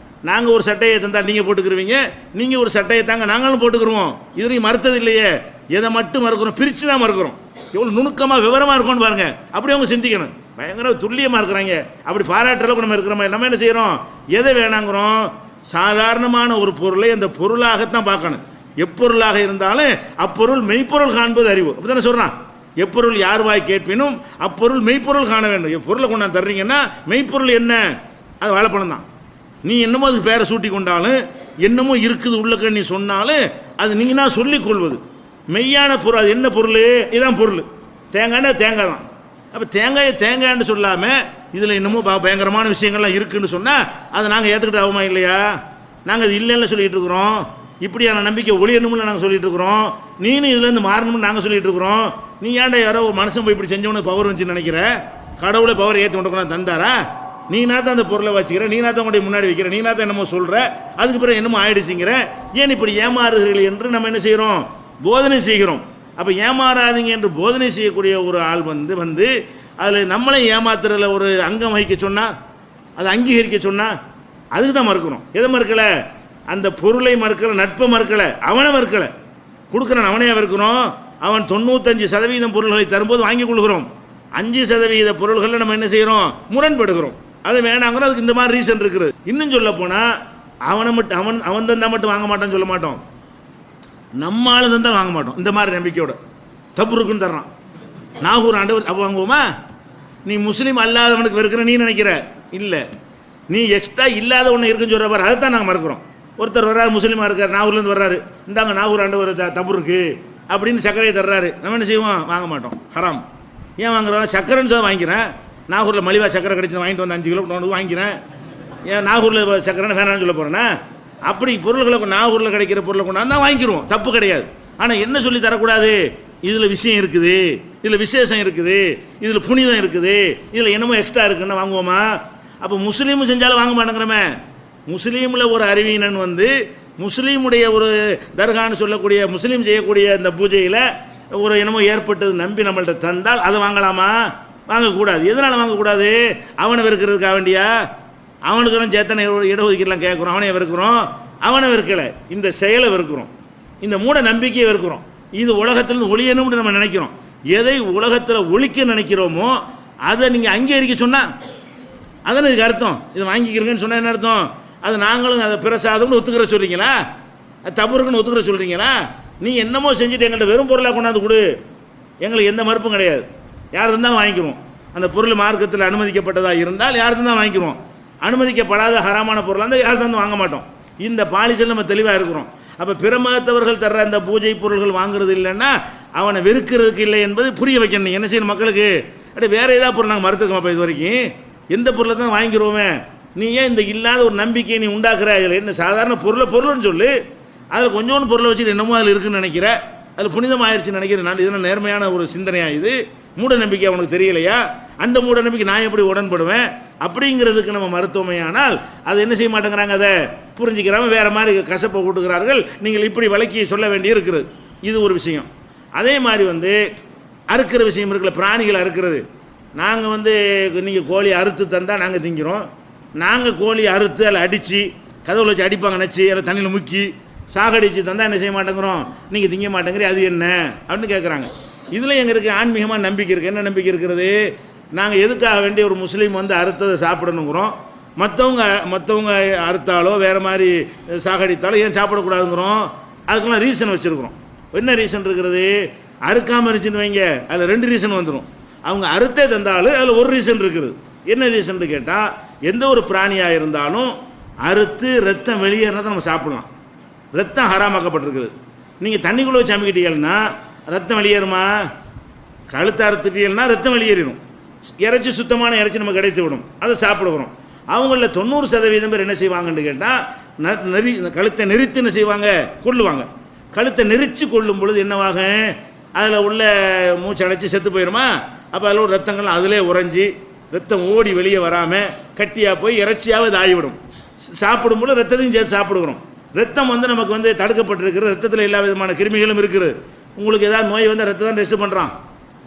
நாங்கள் ஒரு சட்டையை தந்தால் நீங்கள் போட்டுக்கிறீங்க, நீங்கள் ஒரு சட்டையை தாங்க நாங்களும் போட்டுக்கிறோம். இது வரைக்கும் மறுத்தது இல்லையே. எதை மட்டும் மறுக்கிறோம்? பிரித்து தான் மறுக்கிறோம். எவ்வளோ நுணுக்கமாக விவரமாக இருக்கும்னு பாருங்கள். அப்படி அவங்க சிந்திக்கணும். பயங்கர துல்லியமாக இருக்கிறாங்க. அப்படி பாராட்டுற அளவுக்கு நம்ம இருக்கிறோம். நம்ம என்ன செய்கிறோம்? எதை வேணாங்கிறோம்? சாதாரணமான ஒரு பொருளை அந்த பொருளாகத்தான் பார்க்கணும். எப்பொருளாக இருந்தாலும் அப்பொருள் மெய்ப்பொருள் காண்பது அறிவு. அப்படி தானே சொல்கிறான். எப்பொருள் யார் வாய் கேட்பினும் அப்பொருள் மெய்ப்பொருள் காண வேண்டும். எப்பொருளை கொண்டாந்து தர்றீங்கன்னா மெய்ப்பொருள் என்ன? அது வாழைப்பழம் தான். நீ என்னமோ அதுக்கு பேரை சூட்டி கொண்டாலும், என்னமோ இருக்குது உள்ளக்க நீ சொன்னாலும், அது நீங்கள் தான் சொல்லிக் கொள்வது மெய்யான பொருள். அது என்ன பொருள்? இதுதான் பொருள். தேங்காய்னா தேங்காய் தான். அப்போ தேங்காய்ன்னு சொல்லாமல் இதில் என்னமோ பயங்கரமான விஷயங்கள்லாம் இருக்குதுன்னு சொன்னால் அதை நாங்கள் ஏற்றுக்கிட்டு ஆகுமா இல்லையா? நாங்கள் அது இல்லைன்னு சொல்லிகிட்டு இருக்கிறோம். இப்படியான நம்பிக்கை ஒளியணும்னு நாங்கள் சொல்லிட்டு இருக்கிறோம். நீனும் இதுலேருந்து மாறணும்னு நாங்கள் சொல்லிட்டு இருக்கிறோம். நீ ஏன்டா யாரோ ஒரு மனுஷன் போய் இப்படி செஞ்சவனுக்கு பவர் வந்துச்சுன்னு நினைக்கிற? கடவுளை பவர் ஏற்றி கொண்டு தந்தாரா? நீனா தான் அந்த பொருளை வச்சுக்கிற, நீனா தான் கொண்டு முன்னாடி வைக்கிற, நீனா தான் என்னமோ சொல்கிற, அதுக்கு பிறகு என்னமோ ஆயிடுச்சுங்கிற. ஏன் இப்படி ஏமாறுகிறீர்கள் என்று நம்ம என்ன செய்கிறோம்? போதனை செய்கிறோம். அப்போ ஏமாறாதீங்க என்று போதனை செய்யக்கூடிய ஒரு ஆள் வந்து அதில் நம்மளை ஏமாத்துறதுல ஒரு அங்கம் வகிக்க சொன்னால், அதை அங்கீகரிக்க சொன்னால், அதுக்கு தான் மறுக்கிறோம். எதை மறுக்கலை? அந்த பொருளை மறுக்கலை, நட்பை மறுக்கலை, அவனை மறுக்கலை. கொடுக்குறான் அவனே வெறுக்கிறோம். அவன் 95% பொருள்களை தரும்போது வாங்கி கொள்கிறோம். 5% பொருள்களில் நம்ம என்ன செய்கிறோம்? முரண்படுகிறோம். அதை வேணாங்கிறோம். அதுக்கு இந்த மாதிரி ரீசன் இருக்குது. இன்னும் சொல்ல போனால் அவன் தந்தால் மட்டும் வாங்க மாட்டான்னு சொல்ல மாட்டோம், நம்ம ஆளு தந்தால் வாங்க மாட்டோம். இந்த மாதிரி நம்பிக்கையோட தப்பு இருக்குன்னு தர்றான். நாகூர் ஆண்டவர் அப்போ வாங்குவோமா? நீ முஸ்லீம் அல்லாதவனுக்கு வெறுக்கிற நீ நினைக்கிற இல்லை, நீ எக்ஸ்ட்ரா இல்லாத ஒன்று இருக்குன்னு சொல்கிற பாரு, அதை தான் நாங்கள் மறுக்கிறோம். ஒருத்தர் வர்றாரு, முஸ்லீமாக இருக்கார், நாகூர்லேருந்து வர்றாரு, இந்தாங்க நாகூர் ஆண்டவர் தப்பு இருக்குது அப்படின்னு சர்க்கரையை தர்றாரு. நம்ம என்ன செய்வோம்? வாங்க மாட்டோம். ஹராம். ஏன் வாங்குறோம்? சக்கரைன்னு தான் வாங்கிக்கிறேன். நாகூரில் மலிவா சக்கரை கிடைச்சி வாங்கிட்டு வந்து 5 கிலோ கொண்டு வாங்கிக்கிறேன். ஏன் நாகூரில் சக்கரைன்னு வேணான்னு சொல்ல போகிறேன்னா? அப்படி பொருள்களை நாகூரில் கிடைக்கிற பொருளை கொண்டாந்து தான் வாங்கிக்கிறோம், தப்பு கிடையாது. ஆனால் என்ன சொல்லி தரக்கூடாது? இதில் விஷயம் இருக்குது, இதில் விசேஷம் இருக்குது, இதில் புனிதம் இருக்குது, இதில் என்னமோ எக்ஸ்ட்ரா இருக்குன்னு வாங்குவோமா? அப்போ முஸ்லீமும் செஞ்சாலும் வாங்க மாட்டேங்கிறமே. முஸ்லீமில் ஒரு அறிவியனன் முஸ்லீமுடைய ஒரு தர்கான்னு சொல்லக்கூடிய முஸ்லீம் செய்யக்கூடிய இந்த பூஜையில் ஒரு என்னமோ ஏற்பட்டது நம்பி நம்மள்கிட்ட தந்தால் அதை வாங்கலாமா? வாங்கக்கூடாது. எதனால் வாங்கக்கூடாது? அவனை வெறுக்கிறதுக்காக வேண்டியா? அவனுக்கு தான் சேத்தனை இடஒதுக்கீடுலாம் கேட்குறோம், அவனே வெறுக்கிறோம். அவனை வெறுக்கலை, இந்த செயலை வெறுக்கிறோம், இந்த மூட நம்பிக்கையை வெறுக்கிறோம். இது உலகத்திலிருந்து ஒளியணும்னு நம்ம நினைக்கிறோம். எதை உலகத்தில் ஒழிக்க நினைக்கிறோமோ அதை நீங்கள் அங்கீகரிக்க சொன்னால் அதானே இதுக்கு அர்த்தம். இது வாங்கிக்கிறீங்கன்னு சொன்னால் என்ன அர்த்தம்? அது நாங்களும் அதை பிரசாதம்னு ஒத்துக்கிற சொல்கிறீங்களா? அது தப்புருக்குன்னு ஒத்துக்கிற சொல்கிறீங்களா? நீ என்னமோ செஞ்சுட்டு எங்கள்கிட்ட வெறும் பொருளாக கொண்டாந்து கொடு, எங்களுக்கு எந்த மறுப்பும் கிடையாது. யார் இருந்தாலும் வாங்கிக்கிறோம். அந்த பொருள் மார்க்கத்தில் அனுமதிக்கப்பட்டதாக இருந்தால் யார் இருந்தாலும் வாங்கிக்கிறோம். அனுமதிக்கப்படாத ஹராமான பொருளாக இருந்தால் யார் தந்து வாங்க மாட்டோம். இந்த பாலிசியில் நம்ம தெளிவாக இருக்கிறோம். அப்போ பிற மதத்தவர்கள் தர்ற அந்த பூஜை பொருள்கள் வாங்குறது இல்லைன்னா அவனை வெறுக்கிறதுக்கு இல்லை என்பது புரிய வைக்கணும். நீங்கள் என்ன செய்யணும் மக்களுக்கு? அப்படி வேறு ஏதாவது பொருள் நாங்கள் மறுத்துருக்கோம். அப்போ இது வரைக்கும் எந்த பொருளை தான் வாங்கிக்கிறோமே, நீ ஏன் இந்த இல்லாத ஒரு நம்பிக்கையை நீ உண்டாக்குற? அதில் என்ன சாதாரண பொருள்னு சொல்லு, அதில் கொஞ்சோண்டு பொருளை வச்சுட்டு என்னமோ அதில் இருக்குன்னு நினைக்கிற, அதில் புனிதமாயிருச்சுன்னு நினைக்கிறேன். நான் இதெல்லாம் நேர்மையான ஒரு சிந்தனையா? இது மூட நம்பிக்கை அவனுக்கு தெரியலையா? அந்த மூட நம்பிக்கை நான் எப்படி உடன்படுவேன் அப்படிங்கிறதுக்கு நம்ம மருத்துவமே. ஆனால் அதை என்ன செய்ய மாட்டேங்கிறாங்க, அதை புரிஞ்சுக்கிறாம வேறு மாதிரி கசப்பை கூட்டுகிறார்கள். நீங்கள் இப்படி விளக்கி சொல்ல வேண்டி இருக்கிறது. இது ஒரு விஷயம். அதே மாதிரி அறுக்கிற விஷயம் இருக்குல்ல, பிராணிகளை அறுக்கிறது. நாங்கள் நீங்கள் கோழி அறுத்து தந்தால் நாங்கள் திங்கிறோம். நாங்கள் கோழி அறுத்து அதில் அடித்து கதவுல வச்சு அடிப்பாங்க நச்சு, அதில் தண்ணியில் முக்கி சாகடிச்சு தந்தால் என்ன செய்ய மாட்டேங்கிறோம், நீங்கள் திங்க மாட்டேங்கிறீ, அது என்ன அப்படின்னு கேட்குறாங்க. இதில் எங்களுக்கு ஆன்மீகமாக நம்பிக்கை இருக்குது. என்ன நம்பிக்கை இருக்கிறது? நாங்கள் எதுக்காக வேண்டிய ஒரு முஸ்லீம் அறுத்ததை சாப்பிடணுங்கிறோம், மற்றவங்க அறுத்தாலோ வேறு மாதிரி சாகடித்தாலோ ஏன் சாப்பிடக்கூடாதுங்கிறோம். அதுக்கெல்லாம் ரீசன் வச்சுருக்குறோம். என்ன ரீசன் இருக்கிறது? அறுக்காமல் இருந்துச்சுன்னு வைங்க, அதில் 2 ரீசன் வந்துடும். அவங்க அறுத்தே தந்தாலும் அதில் ஒரு ரீசன் இருக்குது. என்ன ரீசன் கேட்டால், எந்த ஒரு பிராணியாக இருந்தாலும் அறுத்து ரத்தம் வெளியேறினதை நம்ம சாப்பிடலாம். ரத்தம் ஹராமாக்கப்பட்டிருக்குது. நீங்கள் தண்ணிக்குள்ளே வச்சு அமைக்கிட்டீங்கன்னா ரத்தம் வெளியேறுமா? கழுத்தை அறுத்துட்டீங்கன்னா ரத்தம் வெளியேறிடும். இறைச்சி சுத்தமான இறைச்சி நம்ம கிடைத்து விடும், அதை சாப்பிடுவோம். அவங்களில் 90% பேர் என்ன செய்வாங்கன்னு கேட்டால், கழுத்தை நெரித்து என்ன செய்வாங்க, கொல்லுவாங்க. கழுத்தை நெரிச்சு கொள்ளும் பொழுது என்னவாக, அதில் உள்ள மூச்சு அடைச்சி செத்து போயிடுமா? அப்போ அதில் உள்ள ரத்தங்கள்லாம் அதிலே உறைஞ்சி ரத்தம் ஓடி வெளியே வராமல் கட்டியாக போய் இறைச்சியாவது இது ஆகிவிடும். சாப்பிடும்போது ரத்தத்தையும் சேர்த்து சாப்பிடுகிறோம். ரத்தம் நமக்கு தடுக்கப்பட்டிருக்கிறது. ரத்தத்தில் எல்லா விதமான கிருமிகளும் இருக்குது. உங்களுக்கு ஏதாவது நோய் ரத்தம் தான் டெஸ்ட் பண்ணுறான்.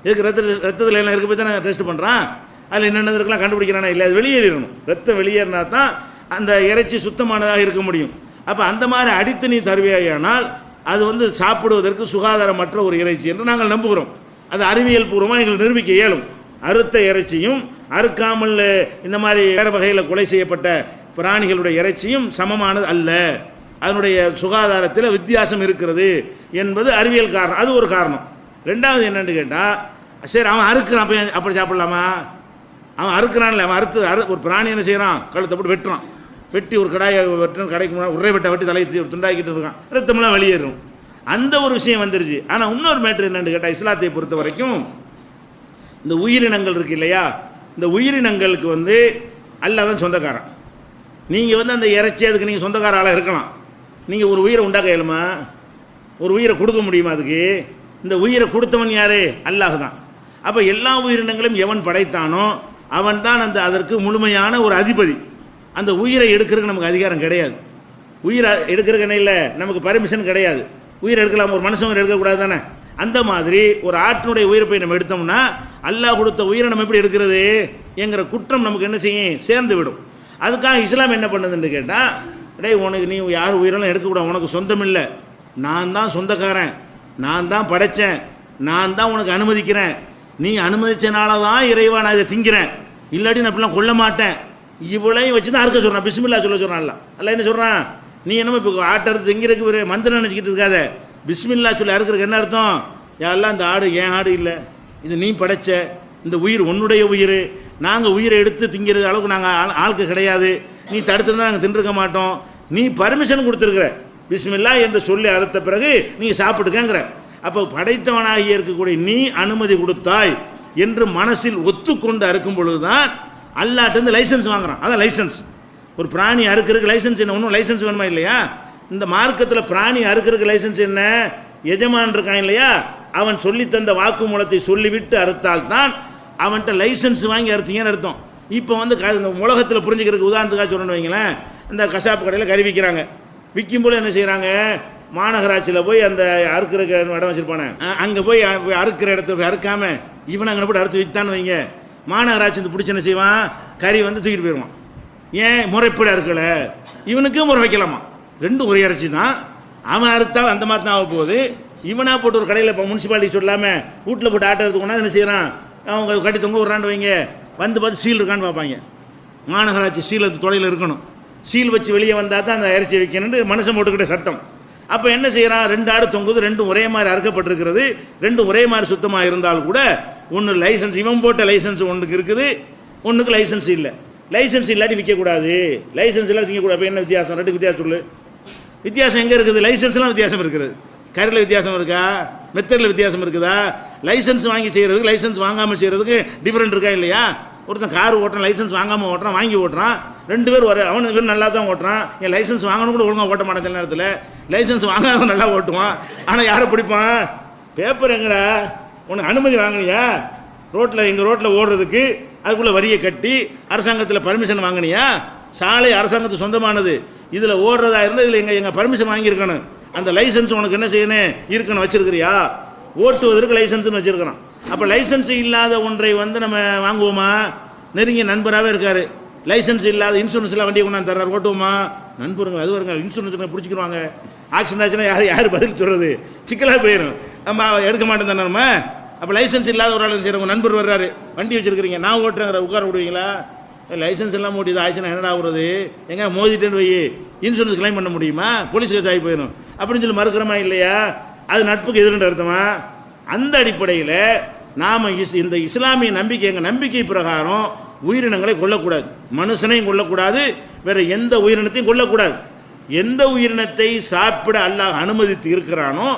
எதுக்கு ரத்தத்தில் எல்லாம் இருக்க போய் தான் டெஸ்ட் பண்ணுறான். அதில் என்னென்ன இருக்கலாம் கண்டுபிடிக்கிறானா இல்லை, அது வெளியேறிடணும். ரத்தம் வெளியேறினா தான் அந்த இறைச்சி சுத்தமானதாக இருக்க முடியும். அப்போ அந்த மாதிரி அடித்து நீ தருவையானால் அது சாப்பிடுவதற்கு சுகாதாரமற்ற ஒரு இறைச்சி என்று நாங்கள் நம்புகிறோம். அது அறிவியல் பூர்வமாக எங்களுக்கு நிரூபிக்க இயலும். அறுத்த இறைச்சியும் அறுக்காமல் இந்த மாதிரி வேறு வகையில் கொலை செய்யப்பட்ட பிராணிகளுடைய இறைச்சியும் சமமானது அல்ல. அதனுடைய சுகாதாரத்தில் வித்தியாசம் இருக்கிறது என்பது அறிவியல் காரணம். அது ஒரு காரணம். ரெண்டாவது என்னன்னு கேட்டால், சரி அவன் அறுக்கிறான், அப்படி சாப்பிடலாமா? அவன் அறுக்கிறான்ல, அவன் ஒரு பிராணி என்ன செய்கிறான், கழுத்தை போட்டு வெட்டுறான். வெட்டி ஒரு கடாயை வெட்டுறான், கடைக்கு முன்னாடி உரை வெட்டி தலையை துண்டாக்கிட்டு இருக்கான், ரத்தமெல்லாம் வெளியேறும். அந்த ஒரு விஷயம் வந்துருச்சு. ஆனால் இன்னொரு மேட்ரு என்னென்னு கேட்டால், இஸ்லாத்தை பொறுத்த வரைக்கும் இந்த உயிரினங்கள் இருக்கு இல்லையா, இந்த உயிரினங்களுக்கு அல்லாஹ் தான் சொந்தக்காரன். நீங்கள் அந்த இறைச்சி அதுக்கு நீங்கள் சொந்தக்கார ஆளாக இருக்கலாம். நீங்கள் ஒரு உயிரை உண்டாக்க இயலுமா? ஒரு உயிரை கொடுக்க முடியுமா? அதுக்கு இந்த உயிரை கொடுத்தவன் யார்? அல்லாஹ் தான். அப்போ எல்லா உயிரினங்களும் எவன் படைத்தானோ அவன் தான் அதற்கு முழுமையான ஒரு அதிபதி. அந்த உயிரை எடுக்கிறதுக்கு நமக்கு அதிகாரம் கிடையாது. உயிரை எடுக்கிறதுக்கு என்ன இல்லை, நமக்கு பர்மிஷன் கிடையாது. உயிரை எடுக்கலாம், ஒரு மனுஷன் உயிரை எடுக்கக்கூடாது தானே. அந்த மாதிரி ஒரு ஆட்டினுடைய உயிரை போய் நம்ம எடுத்தோம்னா அல்லாஹ் கொடுத்த உயிரை நம்ம எப்படி எடுக்கிறது என்கிற குற்றம் நமக்கு என்ன செய்யும், சேர்ந்து விடும். அதுக்காக இஸ்லாம் என்ன பண்ணுதுன்னு கேட்டால், உனக்கு நீ யார் உயிரெல்லாம் எடுக்கக்கூடாது, உனக்கு சொந்தம் இல்லை, நான் தான் சொந்தக்காரன், நான் தான் படைத்தேன், நான் தான் உனக்கு அனுமதிக்கிறேன், நீ அனுமதிச்சனால தான் இறைவா நான் இதை திங்கிறேன், இல்லாட்டி நான் இப்படிலாம் கொல்ல மாட்டேன். இவ்வளையும் வச்சு தான் அறுக்க சொல்கிறான். பிஸ்மில்லா சொல்ல சொல்கிறான்ல. அல்ல என்ன சொல்கிறான், நீ என்னமோ இப்போ ஆட்டறுத்து திங்கிறதுக்கு ஒரு மந்திரம் நினச்சிக்கிட்டு இருக்காத, பிஸ்மில்லா சொல்லி அறுக்கிறதுக்கு என்ன அர்த்தம்? யாரெல்லாம் இந்த ஆடு என் ஆடு இல்லை, இது நீ படைச்ச, இந்த உயிர் உன்னுடைய உயிர், நாங்கள் உயிரை எடுத்து திங்கிறது அளவுக்கு நாங்கள் ஆளுக்கு கிடையாது, நீ தடுத்துருந்தா நாங்கள் தின்றுக்க மாட்டோம், நீ பர்மிஷன் கொடுத்துருக்குற, பிஸ்மில்லா என்று சொல்லி அறுத்த பிறகு நீ சாப்பிட்டுக்கங்கிற. அப்போ படைத்தவனாகி இருக்கக்கூடிய நீ அனுமதி கொடுத்தாய் என்று மனசில் ஒத்துக்கொண்டு அறுக்கும் பொழுது தான் அல்லாட்டிருந்து லைசன்ஸ் வாங்குறான். அதான் லைசன்ஸ். ஒரு பிராணி அறுக்கிறதுக்கு லைசன்ஸ் என்ன, ஒன்றும் லைசன்ஸ் வேணுமா இல்லையா? இந்த மார்க்கத்தில் பிராணி அறுக்கிறதுக்கு லைசன்ஸ் என்ன, எஜமான் இருக்கான் இல்லையா, அவன் சொல்லித்தந்த வாக்குமூலத்தை சொல்லிவிட்டு அறுத்தால்தான் அவன்கிட்ட லைசன்ஸ் வாங்கி அறுத்தீங்கன்னு அர்த்தம். இப்போ உலகத்தில் புரிஞ்சுக்கிறதுக்கு உதாரணத்துக்காக சொல்லணும்னு வைங்களேன், இந்த கசாப்பு கடையில் கறி விற்கிறாங்க. விற்கும் போது என்ன செய்கிறாங்க, மாநகராட்சியில் போய் அந்த அறுக்கிற இடம் வச்சுருப்பானே, அங்கே போய் அறுக்கிற இடத்துல போய் அறுக்காம இவன் அங்கே போய் அறுத்து விற்றான்னு வைங்க, மாநகராட்சி பிடிச்சி என்ன செய்வான், கறி தூக்கிட்டு போயிடுவான். ஏன் முறைப்படி அறுக்கலை, இவனுக்கும் முறை வைக்கலாமா? ரெண்டும் ஒரே இறைச்சி தான். அவன் அறுத்தால் அந்த மாதிரி தான் ஆக போகுது, இவனா போட்டு ஒரு கடையில் இப்போ முனிசிபாலிட்டி சொல்லாமல் வீட்டில் போட்டு ஆட்டோ எடுத்துக்கோனா என்ன செய்கிறான், அவங்க கட்டி தொங்க விட்றான்னு வைங்க, வந்து பார்த்து சீல் இருக்கான்னு பார்ப்பாங்க. மாநகராட்சி சீல் அந்த தொலையில் இருக்கணும், சீல் வச்சு வெளியே வந்தால் தான் அந்த இறைச்சி வைக்கணும்னு மனுஷன் போட்டுக்கிட்ட சட்டம். அப்போ என்ன செய்கிறான், 2 ஆடு தொங்குது, 2 ஒரே மாதிரி அறுக்கப்பட்டிருக்கிறது, 2 ஒரே மாதிரி சுத்தமாக இருந்தால் கூட ஒன்று லைசன்ஸ், இவன் போட்ட லைசன்ஸ் ஒன்றுக்கு இருக்குது, ஒன்றுக்கு லைசன்ஸ் இல்லை. லைசன்ஸ் இல்லாட்டி விற்கக்கூடாது, லைசன்ஸ் இல்லாட்டி விற்கக்கூடாது. அப்போ என்ன வித்தியாசம், 2க்கு வித்தியாசம் சொல்லு. வித்தியாசம் எங்கே இருக்குது? லைசன்ஸ்லாம் வித்தியாசம் இருக்குது. கரையில் வித்தியாசம் இருக்கா, மெத்தடில் வித்தியாசம் இருக்குதா? லைசன்ஸ் வாங்கி செய்கிறதுக்கு லைசன்ஸ் வாங்காமல் செய்கிறதுக்கு டிஃப்ரெண்ட் இருக்கா இல்லையா? ஒருத்தன் கார் ஓட்டுறான், லைசன்ஸ் வாங்காமல் ஓட்டுறான், வாங்கி ஓட்டுறான், 2 பேர் வர, அவனு பேர் நல்லா தான் ஓட்டுறான். என் லைசன்ஸ் வாங்கணும் கூட ஒழுங்காக ஓட்ட மாட்டேன் சில நேரத்தில். லைசன்ஸ் வாங்காத நல்லா ஓட்டுவான், ஆனால் யாரை பிடிப்பான்? பேப்பர் எங்கடா, உனக்கு அனுமதி வாங்கினியா ரோட்டில், எங்கள் ரோட்டில் ஓடுறதுக்கு அதுக்குள்ளே வரியை கட்டி அரசாங்கத்தில் பர்மிஷன் வாங்கினியா? சாலை அரசாங்கத்துக்கு சொந்தமானது, இதில் ஓடுறதா இருந்தால் இதில் எங்கள் பர்மிஷன் வாங்கியிருக்கணும். அந்த லைசன்ஸ் உனக்கு என்ன செய்யணும், இருக்கணும், வச்சிருக்கிறியா? ஓட்டுவதற்கு லைசன்ஸ்னு வச்சிருக்கிறான். அப்போ லைசன்ஸ் இல்லாத ஒன்றை வந்து நம்ம வாங்குவோமா? நெருங்கிய நண்பராகவே இருக்காரு, லைசன்ஸ் இல்லாத இன்சூரன்ஸ் எல்லாம் வண்டியை கொண்டாந்து தர்றாரு, ஓட்டுவோமா? நண்பருங்க அது வருங்க, இன்சூரன்ஸ் பிடிச்சிக்கிடுவாங்க, ஆக்சிடென்ட் ஆச்சுன்னா யார் பதில் சொல்கிறது, சிக்கலாக போயிடும், நம்ம எடுக்க மாட்டோம் தானே நம்ம. அப்போ லைசன்ஸ் இல்லாத ஒரு ஆள் செய்கிறவங்க நண்பர் வர்றாரு, வண்டி வச்சிருக்கிறீங்க, நான் ஓட்டுறேங்கிற, உட்கார விடுவீங்களா? லைசன்ஸ் எல்லாம் ஓட்டிது ஆச்சுன்னா என்னடா ஆகுறது, எங்கே மோதிட்டேன்னு வை, இன்சூரன்ஸ் கிளைம் பண்ண முடியுமா? போலீஸ் கேஸ் ஆகி போயிடும் அப்படின்னு சொல்லி மறுக்கிறோமா இல்லையா? அது நட்புக்கு எதிர்ன்ற அர்த்தமா? அந்த அடிப்படையில் நாம் இந்த இஸ்லாமிய நம்பிக்கை, எங்கள் நம்பிக்கை பிரகாரம் உயிரினங்களை கொல்லக்கூடாது, மனுஷனையும் கொல்லக்கூடாது, வேற எந்த உயிரினத்தையும் கொல்லக்கூடாது. எந்த உயிரினத்தை சாப்பிட அல்லாஹ் அனுமதித்து இருக்கிறானோ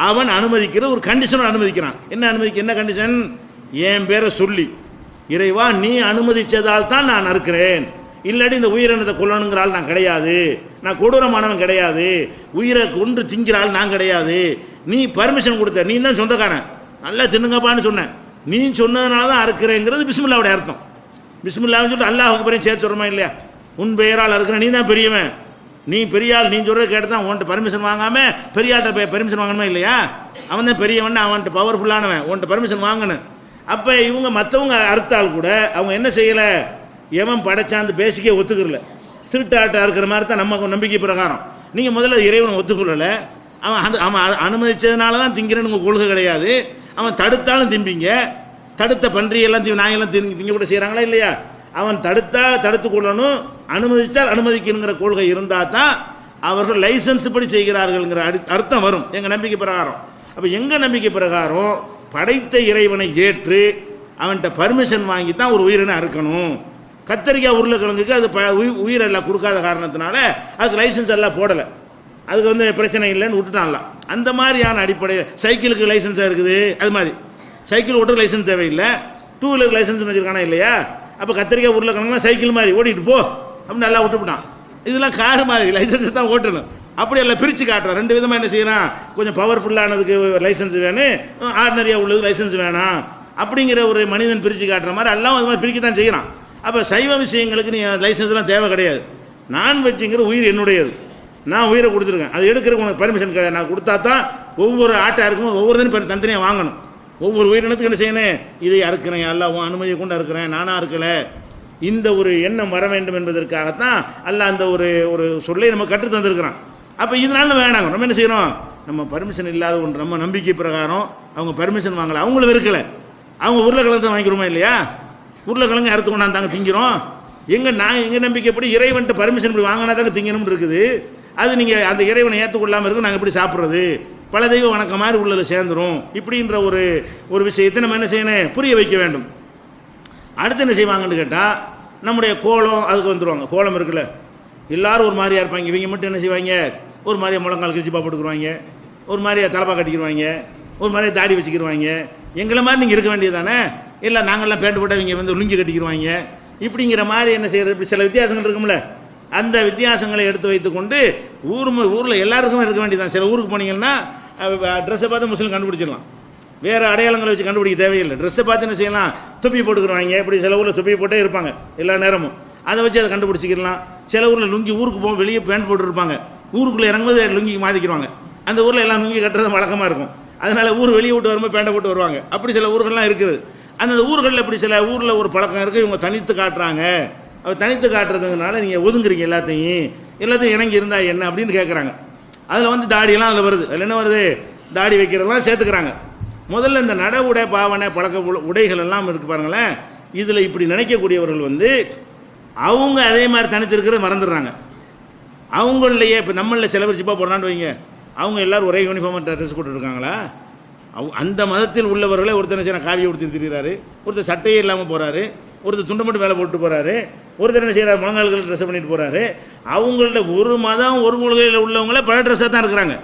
அவன் அனுமதிக்கிற ஒரு கண்டிஷனும் அனுமதிக்கிறான். என்ன கண்டிஷன்? என் பேரை சொல்லி, இறைவா நீ அனுமதிச்சதால் தான் நான் அறுக்கிறேன், இல்லாட்டி இந்த உயிரினத்தை கொல்லணுங்கிறாள் நான் கிடையாது, நான் கொடூரமானவன் கிடையாது, உயிரை கொன்று திங்கிறாள் நான் கிடையாது, நீ பர்மிஷன் கொடுத்த, நீ தான் சொந்தக்காரன், நல்லா தின்னுங்கப்பான்னு சொன்னேன், நீ சொன்னதுனால தான் அறுக்கிறேங்கிறது பிஸ்மில்லாவுடைய அர்த்தம். பிஸ்மில்லான்னு சொல்லிட்டு அல்லாஹுக்கு பெரிய சேர்த்து வரமா இல்லையா? உன் பெயரால் அறுக்கிறேன், நீ தான் பெரியவன், நீ பெரியாள், நீ சொல்கிறத கேட்டு தான் உன்கிட்ட பர்மிஷன் வாங்காமல் பெரியாள்கிட்ட பர்மிஷன் வாங்கணுமா இல்லையா? அவன் தான் பெரியவன், அவன்கிட்ட பவர்ஃபுல்லானவன், உன்கிட்ட பர்மிஷன் வாங்கணும். அப்போ இவங்க மற்றவங்க அறுத்தால் கூட அவங்க என்ன செய்யலை, எவன் படைச்சாந்து பேசிக்கே ஒத்துக்கிறல, திருட்டாட்டா இருக்கிற மாதிரி தான் நம்ம நம்பிக்கை பிரகாரம். நீங்கள் முதல்ல இறைவனை ஒத்துக்கொள்ளலை, அவன் அனுமதிச்சதுனால தான் திங்கிறேன்னு உங்கள் கொள்கை கிடையாது. அவன் தடுத்தாலும் திம்பிங்க, தடுத்த பன்றியெல்லாம் நாயெல்லாம் திங்க கூட செய்கிறாங்களா இல்லையா? அவன் தடுத்து கொள்ளணும், அனுமதித்தால் அனுமதிக்கணுங்கிற கொள்கை இருந்தால் தான் அவர்கள் லைசன்ஸ் படி செய்கிறார்கள்ங்கிற அர்த்தம் வரும் எங்கள் நம்பிக்கை பிரகாரம். அப்போ எங்கள் நம்பிக்கை பிரகாரம் படைத்த இறைவனை ஏற்று அவன்கிட்ட பர்மிஷன் வாங்கி தான் ஒரு உயிரினை அறுக்கணும். கத்தரிக்காய் உருளைக்கிழங்குக்கு அது உயிரெல்லாம் கொடுக்காத காரணத்தினால அதுக்கு லைசன்ஸ் எல்லாம் போடலை, அதுக்கு வந்து பிரச்சனை இல்லைன்னு விட்டுட்டான்லாம். அந்த மாதிரியான அடிப்படை சைக்கிளுக்கு லைசன்ஸாக இருக்குது, அது மாதிரி சைக்கிள் ஓட்டுறது லைசன்ஸ் தேவையில்லை, 2 வீலருக்கு லைசன்ஸ் வச்சுருக்கானா இல்லையா? அப்போ கத்திரிக்காய் உருளைக்கிழங்குலாம் சைக்கிள் மாதிரி ஓட்டிகிட்டு போ அப்படின்னு நல்லா விட்டுவிட்டான். இதெல்லாம் கார் மாதிரி லைசன்ஸ் தான் ஓட்டணும், அப்படி எல்லாம் பிரித்து காட்டுறான். 2 விதமாக என்ன செய்யறான், கொஞ்சம் பவர்ஃபுல்லானதுக்கு லைசன்ஸ் வேணும், ஆர்டினரியாக உள்ளது லைசன்ஸ் வேணாம் அப்படிங்கிற ஒரு மனிதன் பிரித்து காட்டுற மாதிரி எல்லாம் அது மாதிரி பிரிக்க தான் செய்கிறான். அப்போ சைவ விஷயங்களுக்கு நீ லைசன்ஸ்லாம் தேவை கிடையாது. நான்வெஜ்ஜுங்கிற உயிர் என்னுடையது, நான் உயிரை கொடுத்துருக்கேன், அது எடுக்கிறதுக்கு உனக்கு பர்மிஷன் கிடையாது, நான் கொடுத்தா தான் ஒவ்வொரு ஆட்டாக இருக்கும், ஒவ்வொருத்தரும் தனித்தனியாக வாங்கணும். ஒவ்வொரு உயிரினத்துக்கு என்ன செய்யணும், இதை அறுக்கிறேன், எல்லாம் உன் அனுமதியை கொண்டு அறுக்கிறேன், நானாக இருக்கலை, இந்த ஒரு எண்ணம் வர வேண்டும் என்பதற்காகத்தான் அல்லாஹ் அந்த ஒரு சொல்லை நம்ம கற்று தந்திருக்கிறான். அப்போ இதனால வேணாங்க, நம்ம என்ன செய்கிறோம், நம்ம பர்மிஷன் இல்லாத ஒன்று நம்ம நம்பிக்கை பிரகாரம் அவங்க பர்மிஷன் வாங்கலை, அவங்களும் இருக்கலை, அவங்க உருளைக்கிழங்கு தான் வாங்கிக்கிறோமா இல்லையா? உருளைக்கிழங்கு அறுத்து கொண்டாந்தாங்க திங்கிறோம். எங்கள் நம்பிக்கைப்படி இறைவன்ட்டு பர்மிஷன் இப்படி வாங்கினா தாங்க திங்கணும்னு இருக்குது. அது நீங்கள் அந்த இறைவனை ஏற்றுக்கொள்ளாமல் இருக்கும், நாங்கள் இப்படி சாப்பிட்றது பல தெய்வ வணக்கம் மாதிரி உள்ளதில் சேர்ந்துடும், இப்படின்ற ஒரு விஷயத்தை நம்ம என்ன செய்யணும், புரிய வைக்க வேண்டும். அடுத்து என்ன செய்வாங்கன்னு கேட்டால், நம்முடைய கோலம் அதுக்கு வந்துடுவாங்க. கோலம் இருக்குல்ல, எல்லோரும் ஒரு மாதிரியாக இருப்பாங்க, இவங்க மட்டும் என்ன செய்வாங்க, ஒரு மாதிரியாக முழங்கால் கிழிச்சிப்பா போட்டுக்குருவாங்க, ஒரு மாதிரியாக தலைப்பா கட்டிக்கிடுவாங்க, ஒரு மாதிரியாக தாடி வச்சுக்கிடுவாங்க. எங்களை மாதிரி நீங்கள் இருக்க வேண்டியது தானே, இல்லை நாங்கள்லாம் பேண்ட் போட்டால் இவங்க வந்து லுங்கி கட்டிக்கிடுவாங்க, இப்படிங்கிற மாதிரி என்ன செய்கிறது, இப்படி சில வித்தியாசங்கள் இருக்கும்ல, அந்த வித்தியாசங்களை எடுத்து வைத்துக்கொண்டு ஊரில் எல்லாருக்குமே இருக்க வேண்டியதான். சில ஊருக்கு போனீங்கன்னா ட்ரெஸ்ஸை பார்த்து முஸ்லீம் கண்டுபிடிச்சிடலாம், வேறு அடையாளங்களை வச்சு கண்டுபிடிக்க தேவையில்லை. ட்ரெஸ்ஸை பார்த்து என்ன செய்யலாம், தொப்பி போட்டுக்குருவாங்க, இப்படி சில ஊரில் தொப்பி போட்டே இருப்பாங்க எல்லா நேரமும், அதை வச்சு அதை கண்டுபிடிச்சிக்கலாம். சில ஊரில் லுங்கி, ஊருக்கு போக வெளியே பேண்ட் போட்டுருப்பாங்க, ஊருக்குள்ளே இறங்கும்போது லுங்கி மாற்றிக்கிடுவாங்க. அந்த ஊரில் எல்லாம் லுங்கி கட்டுறது வழக்கமாக இருக்கும், அதனால் ஊர் வெளியே விட்டு வரும்போது பேண்டை போட்டு வருவாங்க. அப்படி சில ஊர்கள்லாம் இருக்குது. அந்த ஊர்களில் இப்படி சில ஊரில் ஒரு பழக்கம் இருக்குது, இவங்க தனித்து காட்டுறாங்க. தனித்து காட்டுறதுனால நீங்கள் ஒதுங்குறீங்க, எல்லாத்தையும் இணங்கி இருந்தால் என்ன அப்படின்னு கேட்குறாங்க. அதில் வந்து தாடியெல்லாம் அதில் வருது. அதில் என்ன வருது, தாடி வைக்கிறதெல்லாம் சேர்த்துக்கிறாங்க. முதல்ல இந்த நட உடை பாவனை பழக்க உடைகள் எல்லாம் இருக்குது பாருங்களேன். இதில் இப்படி நினைக்கக்கூடியவர்கள் வந்து அவங்க அதே மாதிரி தனித்திருக்கிறத மறந்துடுறாங்க. அவங்களையே இப்போ நம்மளில் சில பேர் ஜிப்பா போடலான்னு வைங்க, அவங்க எல்லோரும் ஒரே யூனிஃபார்ம் ட்ரெஸ் போட்டுருக்காங்களா? அந்த மதத்தில் உள்ளவர்களே ஒருத்தர் சில காவியை உடுத்தி திரிகிறாரு, ஒருத்தர் சட்டையே இல்லாமல் போகிறாரு, ஒருத்தர் துண்டை மட்டும் வேலை போட்டு போகிறாரு, ஒருத்தர் என்ன செய்கிறார் முழங்கால்கள் ட்ரெஸ் பண்ணிட்டு போகிறாரு. அவங்கள்ட்ட ஒரு மதம் ஒரு கொள்கையில் உள்ளவங்களே பல ட்ரெஸ்ஸாக தான் இருக்கிறாங்க.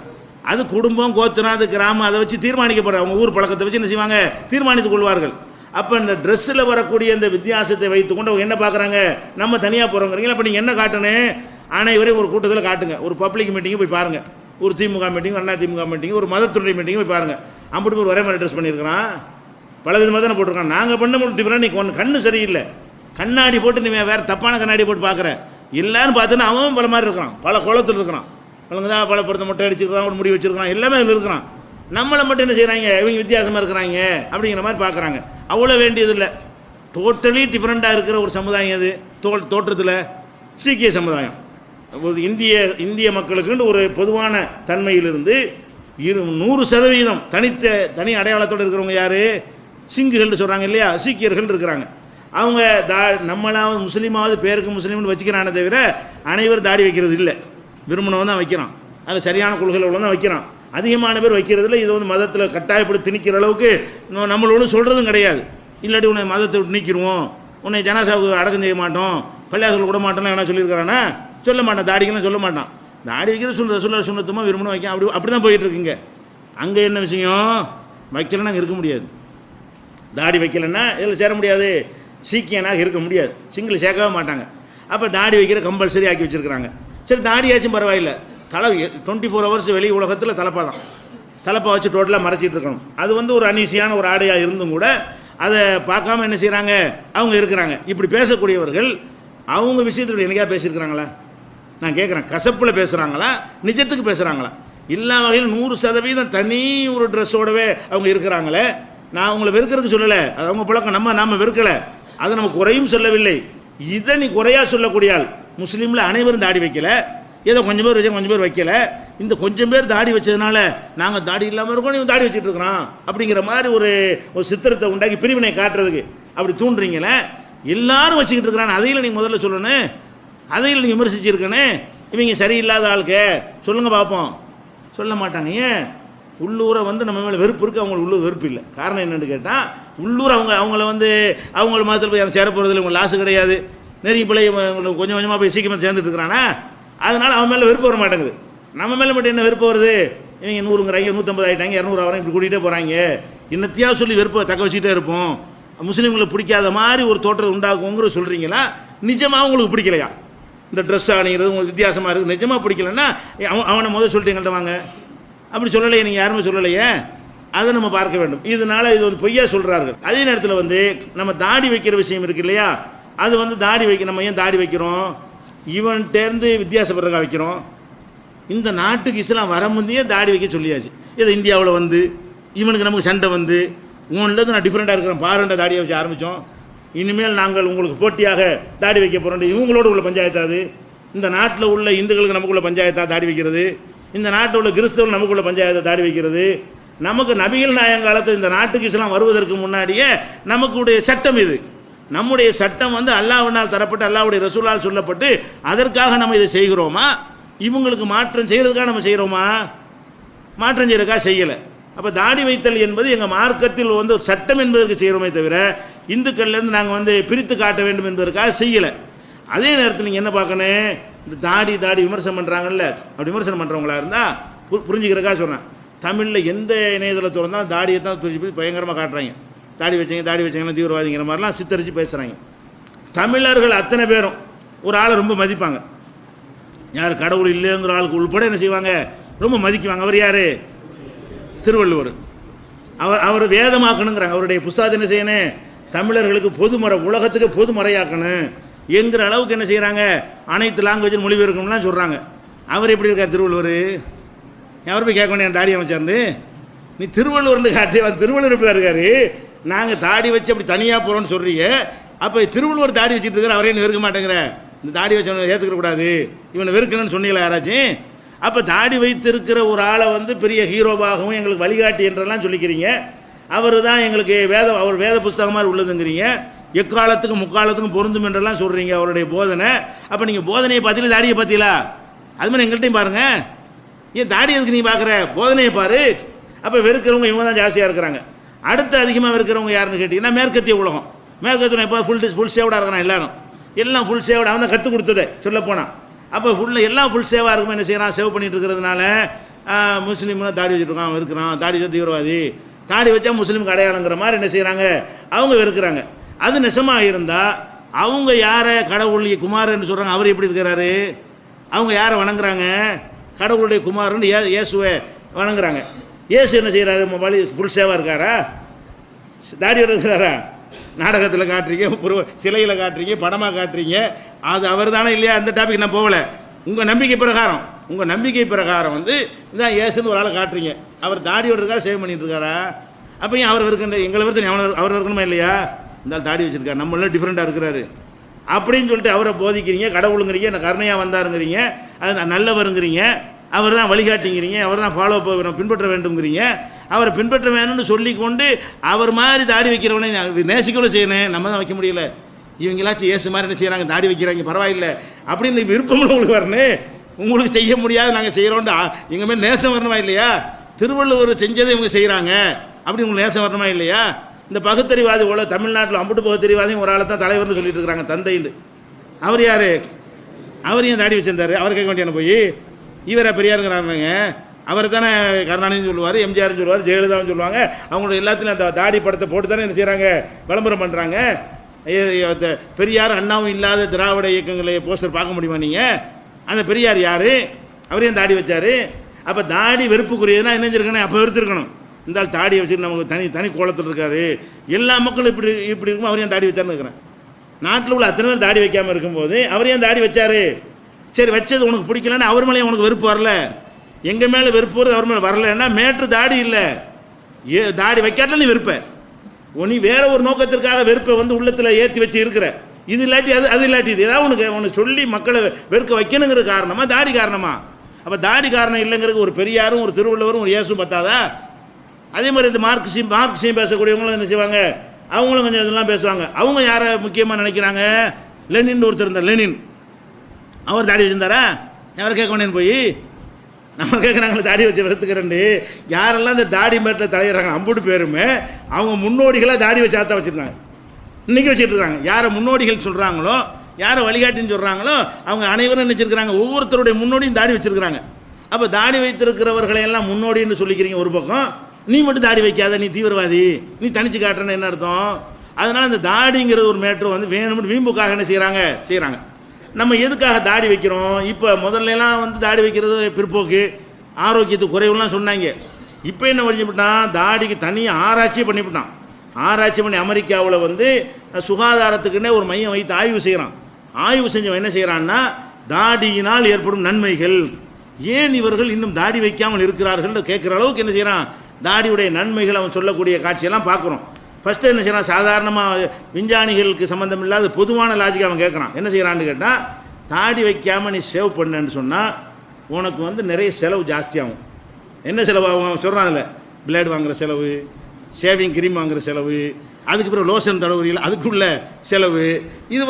அது குடும்பம் கோத்திரம் அது கிராமம் அதை வச்சு தீர்மானிக்கப்படுற அவங்க ஊர் பழக்கத்தை வச்சு என்ன செய்வாங்க தீர்மானித்துக் கொள்வார்கள். அப்போ இந்த ட்ரெஸ்ஸில் வரக்கூடிய இந்த வித்தியாசத்தை வைத்துக்கொண்டு அவங்க என்ன பார்க்குறாங்க, நம்ம தனியாக போகிறோங்கிறீங்களா? அப்போ நீங்கள் என்ன காட்டணும், அனைவரையும் ஒரு கூட்டத்தில் காட்டுங்க, ஒரு பப்ளிக் மீட்டிங்கு போய் பாருங்கள், ஒரு திமுக மீட்டிங் அண்ணா திமுக மீட்டிங் ஒரு மதத்துறை மீட்டிங் போய் பாருங்கள். அம்பிட்டு பேர் ஒரே மாதிரி ட்ரெஸ் பண்ணியிருக்கிறான், பல விதமாக தானே போட்டிருக்கான். நாங்கள் பண்ண மட்டும் டிஃப்ரெண்ட், நீ ஒன்று கண்ணு சரியில்லை, கண்ணாடி போட்டு நீ வேறு தப்பான கண்ணாடி போட்டு பார்க்குறேன், எல்லாரும் பார்த்தோன்னா அவன் பல மாதிரி இருக்கிறான், பல குளத்தில் இருக்கிறான், அவனுங்க தான் பல பொருத்த மொட்டை அடிச்சிருக்கான், ஒரு முடி வச்சுருக்கான், எல்லாமே அதில் இருக்கிறான். நம்மளை மட்டும் என்ன செய்கிறாங்க, இவங்க வித்தியாசமாக இருக்கிறாங்க அப்படிங்கிற மாதிரி பார்க்குறாங்க. அவ்வளோ வேண்டியதில்லை. டோட்டலி டிஃப்ரெண்ட்டாக இருக்கிற ஒரு சமுதாயம் அது தோற்றத்தில் சீக்கிய சமுதாயம். ஒரு இந்திய மக்களுக்குன்னு ஒரு பொதுவான தன்மையிலிருந்து 100% தனி அடையாளத்தோடு இருக்கிறவங்க யார், சிங்குகள்னு சொல்கிறாங்க இல்லையா, சீக்கியர்கள் இருக்கிறாங்க. அவங்க நம்மளாவது முஸ்லீமாவது பேருக்கு முஸ்லீம்னு வச்சுக்கிறானே தவிர அனைவரும் தாடி வைக்கிறது இல்லை, விரும்பினவன் தான் வைக்கிறான், அது சரியான கொள்கையில் உள்ள தான் வைக்கிறான். அதிகமான பேர் வைக்கிறதுல இது வந்து மதத்தில் கட்டாயப்பட்டு திணிக்கிற அளவுக்கு நம்மளோட சொல்கிறதும் கிடையாது. இல்லாட்டி உன்னை மதத்தை விட்டு நீக்கிடுவோம், உன்னை ஜனாசாவுக்கு அடக்கம் செய்ய மாட்டோம், பள்ளியாசல் விட மாட்டோம்லாம் என்ன சொல்லியிருக்கிறானா, சொல்ல மாட்டான், தாடிக்கெல்லாம் சொல்ல மாட்டான். தாடி வைக்கிறது சொல்ல சுண்ணத்துமா விரும்பணும் வைக்க அப்படி தான் போயிட்டு இருக்குங்க. அங்கே என்ன விஷயம், வைக்கலன்னா அங்கே இருக்க முடியாது, தாடி வைக்கலைன்னா இதில் சேர முடியாது, சீக்கியனாக இருக்க முடியாது, சிங்கிள் சேர்க்கவே மாட்டாங்க. அப்போ தாடி வைக்கிற கம்பல்சரி ஆக்கி வச்சுருக்கிறாங்க. சரி தாடியாச்சும் பரவாயில்லை, தலை 24 ஹவர்ஸ் வெளி உலகத்தில் தலைப்பா தான், தலைப்பா வச்சு டோட்டலாக மறைச்சிட்டு இருக்கணும். அது வந்து ஒரு அனீசியான ஒரு ஆடையாக இருந்தும் கூட அதை பார்க்காம என்ன செய்கிறாங்க அவங்க இருக்கிறாங்க. இப்படி பேசக்கூடியவர்கள் அவங்க விஷயத்தில் எனக்கா பேசியிருக்கிறாங்களா நான் கேட்குறேன், கசப்பில் பேசுகிறாங்களா நிஜத்துக்கு பேசுகிறாங்களா? எல்லா வகையில் 100% தனி ஒரு ட்ரெஸ்ஸோடவே அவங்க இருக்கிறாங்களே. நான் அவங்கள வெறுக்கிறதுக்கு சொல்லலை, அது அவங்க பழக்கம், நம்ம வெறுக்கலை, அதை நம்ம குறையும் சொல்லவில்லை. இதை நீ குறையாக சொல்லக்கூடிய ஆள். முஸ்லீமில் அனைவரும் தாடி வைக்கலை, ஏதோ கொஞ்சம் பேர் வச்சு கொஞ்சம் பேர் வைக்கலை. இந்த கொஞ்சம் பேர் தாடி வச்சதுனால நாங்கள் தாடி இல்லாமல் இருக்கோம், நீ தாடி வச்சுட்டு இருக்கிறான் அப்படிங்கிற மாதிரி ஒரு சித்திரத்தை உண்டாக்கி பிரிவினை காட்டுறதுக்கு அப்படி தூண்டுறீங்களே. எல்லாரும் வச்சுக்கிட்டு இருக்கிறான், அதையில் நீங்கள் முதல்ல சொல்லணும், அதையில் நீங்கள் விமர்சிச்சிருக்கனே. இவங்க சரியில்லாத ஆளுக்கு சொல்லுங்கள் பார்ப்போம், சொல்ல மாட்டாங்க. ஏன் உள்ளூரை வந்து நம்ம மேலே வெறுப்பு இருக்குது, அவங்களுக்கு உள்ளூர் வெறுப்பு இல்லை. காரணம் என்னென்னு கேட்டால் உள்ளூர் அவங்கள வந்து அவங்கள மதத்தில் போய் சேர போகிறதுல இவங்க லாஸு கிடையாது, நெருங்கி பிள்ளை கொஞ்சம் கொஞ்சமாக போய் சீக்கிரமாக சேர்ந்துட்டு இருக்கிறானா, அதனால் அவன் மேலே வெறுப்பு வர மாட்டேங்குது. நம்ம மேலே மட்டும் என்ன வெறுப்பு வருது, இவங்க 100ங்கிறாங்க 150 ஆகிட்டாங்க 200 ஆகிறாங்க, இப்படி கூட்டிகிட்டே போகிறாங்க, இன்னத்தியாக சொல்லி வெறுப்பை தக்க வச்சுக்கிட்டே இருப்போம், முஸ்லீம்களுக்கு பிடிக்காத மாதிரி ஒரு தோற்றத்தை உண்டாக்குங்கிற சொல்கிறீங்களா? நிஜமாக உங்களுக்கு பிடிக்கலையா? இந்த ட்ரெஸ் அணிகிறது உங்களுக்கு வித்தியாசமாக இருக்குது, நிஜமாக பிடிக்கலன்னா அவனை முதல் சொல்லிட்டு எங்கள்கிட்ட வாங்க. அப்படி சொல்லலையே, நீங்கள் யாருமே சொல்லலையே, அதை நம்ம பார்க்க வேண்டும். இதனால் இது வந்து பொய்யா சொல்கிறார்கள். அதே நேரத்தில் வந்து நம்ம தாடி வைக்கிற விஷயம் இருக்குது இல்லையா, அது வந்து தாடி வைக்க நம்ம ஏன் தாடி வைக்கிறோம், இவன்கிட்டேருந்து வித்தியாசப்படுறதுக்காக வைக்கிறோம். இந்த நாட்டுக்கு இஸ்லாம் வர முந்தையே தாடி வைக்க சொல்லியாச்சு. இதை இந்தியாவில் வந்து இவனுக்கு நமக்கு சண்டை வந்து உன்லேருந்து நான் டிஃப்ரெண்ட்டாக இருக்கிறேன் பாருண்ட தாடியை வச்சு ஆரம்பித்தோம், இனிமேல் நாங்கள் உங்களுக்கு போட்டியாக தாடி வைக்க போகிறோம். இவங்களோட உள்ள பஞ்சாயத்தாது, இந்த நாட்டில் உள்ள இந்துக்களுக்கு நமக்குள்ள பஞ்சாயத்தாக தாடி வைக்கிறது, இந்த நாட்டில் உள்ள கிறிஸ்தவர்கள் நமக்குள்ள பஞ்சாயத்தை தாடி வைக்கிறது. நமக்கு நபிகள் நாயகம் காலத்தில் இந்த நாட்டுக்கு இஸ்லாம் வருவதற்கு முன்னாடியே நமக்குடைய சட்டம் இது. நம்முடைய சட்டம் வந்து அல்லாஹ்வினால் தரப்பட்டு அல்லாஹ்வுடைய ரசூலால் சொல்லப்பட்டு அதற்காக நம்ம இதை செய்கிறோமா, இவங்களுக்கு மாற்றம் செய்கிறதுக்காக நம்ம செய்கிறோமா? மாற்றம் செய்கிறதுக்காக செய்யலை. அப்போ தாடி வைத்தல் என்பது எங்கள் மார்க்கத்தில் வந்து சட்டம் என்பதற்கு செய்கிறோமே தவிர இந்துக்கள்லேருந்து நாங்கள் வந்து பிரித்து காட்ட வேண்டும் என்பதற்காக செய்யலை. அதே நேரத்தில் நீங்கள் என்ன பார்க்கணும், இந்த தாடி விமர்சனம் பண்ணுறாங்கல்ல, அப்படி விமர்சனம் பண்ணுறவங்களா இருந்தால் புரிஞ்சுக்கிறக்காக சொல்கிறேன். தமிழில் எந்த இணையதளத்தோடு இருந்தாலும் தாடியை தான் போய் பயங்கரமாக காட்டுறாங்க, தாடி வச்சீங்கன்னா தீவிரவாதிங்கிற மாதிரிலாம் சித்தரித்து பேசுகிறாங்க. தமிழர்கள் அத்தனை பேரும் ஒரு ஆளை ரொம்ப மதிப்பாங்க, யார் கடவுள் இல்லைங்கிற ஆளுக்கு உள்பட என்ன செய்வாங்க, ரொம்ப மதிக்குவாங்க. அவர் யார், திருவள்ளுவர். அவர் வேதமாக்கணுங்கிறாங்க, அவருடைய புஸ்தகத்தை என்ன செய்யணும், தமிழர்களுக்கு பொதுமறை, உலகத்துக்கு பொதுமறையாக்கணும் என்கிற அளவுக்கு என்ன செய்கிறாங்க, அனைத்து லாங்குவேஜில் மொழிபெயர்க்கணும்லாம் சொல்கிறாங்க. அவர் எப்படி இருக்கார் திருவள்ளுவர்? அவர் போய் கேட்கணும், என் தாடி அமைச்சார்ந்து நீ திருவள்ளுவர்னு காட்டி திருவள்ளுவர் எப்படி இருக்காரு, நாங்கள் தாடி வச்சு அப்படி தனியாக போகிறோன்னு சொல்கிறீங்க, அப்போ திருவள்ளுவர் தாடி வச்சுட்டு இருக்காரு, அவரே வெறுக்க மாட்டேங்கிற, இந்த தாடி வச்சவனை ஏற்றுக்க கூடாது, இவனை வெறுக்கணும்னு சொன்னீங்களா யாராச்சும்? அப்போ தாடி வைத்திருக்கிற ஒரு ஆளை வந்து பெரிய ஹீரோவாகவும் எங்களுக்கு வழிகாட்டி என்றெல்லாம் சொல்லிக்கிறீங்க. அவர் தான் எங்களுக்கு அவர் வேத புஸ்தகம் மாதிரி உள்ளதுங்கிறீங்க. எக்காலத்துக்கும் முக்காலத்துக்கும் பொருந்தும் என்றெல்லாம் சொல்கிறீங்க அவருடைய போதனை. அப்போ நீங்கள் போதனையை பார்த்தீங்களா, தாடியை பார்த்தீங்களா? அது மாதிரி எங்கள்கிட்டையும் பாருங்கள். ஏன் தாடி எதுக்கு நீ பார்க்குற? போதனையை பாரு. அப்போ வெறுக்கிறவங்க இவங்க தான் ஜாஸ்தியாக இருக்கிறாங்க. அடுத்து அதிகமாக வெறுக்கிறவங்க யாருன்னு கேட்டிங்கன்னா மேற்கத்திய உலகம். மேற்கத்திய இப்போ ஃபுல் சேவடாக இருக்கிறான். எல்லாம் ஃபுல் சேவ். அவன் தான் கற்றுக் கொடுத்ததே சொல்லப்போனான். அப்போ எல்லாம் ஃபுல் சேவாக இருக்குமா என்ன செய்கிறான்? சேவ் பண்ணிட்டு இருக்கிறதுனால முஸ்லீம்லாம் தாடி வச்சுருக்கான், அவன் இருக்கிறான், தாடி வச்சா தீவிரவாதி, தாடி வச்சா முஸ்லீமுக்கு அடையாளங்கிற மாதிரி என்ன செய்கிறாங்க, அவங்க வெறுக்கிறாங்க. அது நெசமாக இருந்தால் அவங்க யாரை கடவுள் குமாரன்னு சொல்கிறாங்க, அவர் எப்படி இருக்கிறாரு? அவங்க யாரை வணங்குறாங்க? கடவுளுடைய குமாரன்னு இயேசுவை வணங்குறாங்க. இயேசு என்ன செய்கிறாரு? வழி ஃபுல் சேவாக இருக்காரா? தாடி இருக்கிறாரா? நாடகத்தில் காட்டுறீங்க, சிலையில் காட்டுறீங்க, படமாக காட்டுறீங்க. அது அவர் தானே இல்லையா? அந்த டாபிக் நான் போகலை. உங்கள் நம்பிக்கை பிரகாரம் வந்து இதான் இயேசுன்னு ஒரு ஆளை காட்டுறீங்க. அவர் தாடியோடு இருக்காரு, சேவ் பண்ணிட்டு இருக்காரா? அப்போ ஏன் அவர் இருக்கின்ற எங்களை வருது அவர் இருக்கணுமா இல்லையா? இருந்தாலும் தாடி வச்சுருக்காரு, நம்மளாம் டிஃப்ரெண்ட்டாக இருக்கிறாரு அப்படின்னு சொல்லிட்டு அவரை போதிக்கிறீங்க. கடவுளுங்கிறீங்க, நான் கருணையாக வந்தாருங்கிறீங்க, அது நல்லவருங்கிறீங்க, அவர் தான் வழிகாட்டிங்கிறீங்க, அவர் தான் ஃபாலோ பின்பற்ற வேண்டும்ங்கிறீங்க. அவரை பின்பற்ற வேணும்னு சொல்லிக்கொண்டு அவர் மாதிரி தாடி வைக்கிறவனே நேசிக்கூட செய்யணும். நம்ம தான் வைக்க முடியல. இவங்களாச்சும் இயேசு மாதிரி என்ன செய்கிறாங்க, தாடி வைக்கிறாங்க, பரவாயில்லை அப்படின்னு விருப்பம் உங்களுக்கு வரணும். உங்களுக்கு செய்ய முடியாது, நாங்கள் செய்கிறோன்ட்டு எங்கள் மேலே நேசம் வரணுமா இல்லையா? திருவள்ளுவர் செஞ்சதை இவங்க செய்கிறாங்க அப்படி உங்களுக்கு நேசம் வரணுமா இல்லையா? இந்த பகுத்தறிவாதி போல தமிழ்நாட்டில் அம்புட்டு பகுத்தறிவாதையும் ஒரு ஆளை தான் தலைவர்னு சொல்லிட்டு இருக்கிறாங்க, தந்தைன்னு. அவர் யார்? அவர் ஏன் தாடி வச்சிருந்தாரு? அவர் கேட்க வேண்டியான போய் இவரை பெரியாருங்கிறாங்க. அவர் தானே கருணாநிதி சொல்லுவார், எம்ஜிஆர்னு சொல்லுவார், ஜெயலலிதான்னு சொல்லுவாங்க. அவங்களோட எல்லாத்துலையும் அந்த தாடி படத்தை போட்டு தானே என்ன செய்கிறாங்க, விளம்பரம் பண்ணுறாங்க. பெரியார் அண்ணாவும் இல்லாத திராவிட இயக்கங்களை போஸ்டர் பார்க்க முடியுமா நீங்கள்? அந்த பெரியார் யார்? அவரையும் தாடி வச்சார். அப்போ தாடி வெறுப்புக்குரியதுன்னா என்ன செஞ்சிருக்கணும்? அப்போ வெறுத்துருக்கணும். இந்த தாடி வச்சுட்டு நமக்கு தனி கோலத்தில் இருக்காரு. எல்லா மக்களும் இப்படி இருக்கும், அவரையும் தாடி வச்சாருன்னு இருக்கிறேன். நாட்டில் உள்ள அத்தனை பேர் தாடி வைக்காமல் இருக்கும்போது அவரையும் தாடி வச்சார். சரி, வச்சது உனக்கு பிடிக்கலன்னா அவர் மேலே உனக்கு வெறுப்பு வரல. எங்கள் மேலே வெறுப்பு வருது, அவர் மேலே வரலன்னா மேட்ரு தாடி இல்லை. தாடி வைக்காட்டல நீ வெறுப்ப. நீ வேற ஒரு நோக்கத்திற்காக வெறுப்பை வந்து உள்ளத்தில் ஏற்றி வச்சு இருக்கிற. இது இல்லாட்டி அது இல்லாட்டி இது ஏதாவது உனக்கு சொல்லி மக்களை வெறுக்க வைக்கணுங்கிற காரணமா தாடி காரணமா? அப்போ தாடி காரணம் இல்லைங்கிறது ஒரு பெரியாரும் ஒரு திருவள்ளுவரும் ஒரு இயேசும் பத்தாதா? அதே மாதிரி இந்த மார்க்சியம் பேசக்கூடியவங்களும் என்ன செய்வாங்க, அவங்களும் கொஞ்சம் இதெல்லாம் பேசுவாங்க. அவங்க யாரை முக்கியமாக நினைக்கிறாங்க? லெனின் ஒருத்தர் இருந்தார், லெனின். அவர் தாடி வச்சிருந்தாரா? யாரை கேட்க வேண்டியன்னு போய் நம்ம கேட்குறாங்களே தாடி வச்சு வெறுத்துக்கிறேன்னு. யாரெல்லாம் இந்த தாடி மேட்டில் தலையிறாங்க அம்புட்டு பேருமே அவங்க முன்னோடிகளாக தாடி வச்சு ஆத்தா வச்சுருந்தாங்க, இன்றைக்கி வச்சுட்டு இருக்காங்க. யாரை முன்னோடிகள் சொல்கிறாங்களோ, யாரை வழிகாட்டின்னு சொல்கிறாங்களோ அவங்க அனைவரும் நினச்சிருக்கிறாங்க, ஒவ்வொருத்தருடைய முன்னோடியும் தாடி வச்சுருக்கிறாங்க. அப்போ தாடி வைத்திருக்கிறவர்களை எல்லாம் முன்னோடின்னு சொல்லிக்கிறீங்க ஒரு பக்கம், நீ மட்டும் தாடி வைக்காத, நீ தீவிரவாதி, நீ தனிச்சு காட்டுறன்னு என்ன அர்த்தம்? அதனால் இந்த தாடிங்கிறது ஒரு மேட்ரு வந்து வேணும்னு வீம்புக்காக என்ன செய்கிறாங்க. நம்ம எதுக்காக தாடி வைக்கிறோம்? இப்போ முதல்லலாம் வந்து தாடி வைக்கிறது பிற்போக்கு, ஆரோக்கியத்துக்கு குறைவுலாம் சொன்னாங்க. இப்போ என்ன பண்ணிவிட்டான், தாடிக்கு தனியாக ஆராய்ச்சி பண்ணிவிட்டான். ஆராய்ச்சி பண்ணி அமெரிக்காவில் வந்து சுகாதாரத்துக்குன்னே ஒரு மையம் வைத்து ஆய்வு செய்கிறான். ஆய்வு செஞ்சவன் என்ன செய்கிறான்னா, தாடியினால் ஏற்படும் நன்மைகள், ஏன் இவர்கள் இன்னும் தாடி வைக்காமல் இருக்கிறார்கள் கேட்குற அளவுக்கு என்ன செய்கிறான், தாடியுடைய நன்மைகள் அவன் சொல்லக்கூடிய காட்சியெல்லாம் பார்க்குறோம். ஃபஸ்ட்டு என்ன செய்கிறான், சாதாரணமாக விஞ்ஞானிகளுக்கு சம்மந்தம் இல்லாத பொதுவான லாஜிக் அவன் கேட்குறான். என்ன செய்கிறான்னு கேட்டால், தாடி வைக்காமல் நீ சேவ் பண்ணேன்னு சொன்னால் உனக்கு வந்து நிறைய செலவு ஜாஸ்தியாகும். என்ன செலவாகும் அவன் சொல்கிறான், அதில் பிளேடு வாங்குகிற செலவு, ஷேவிங் க்ரீம் வாங்குகிற செலவு, அதுக்கு பிறகு லோஷன் தடவுறியில் அதுக்குள்ள செலவு. இது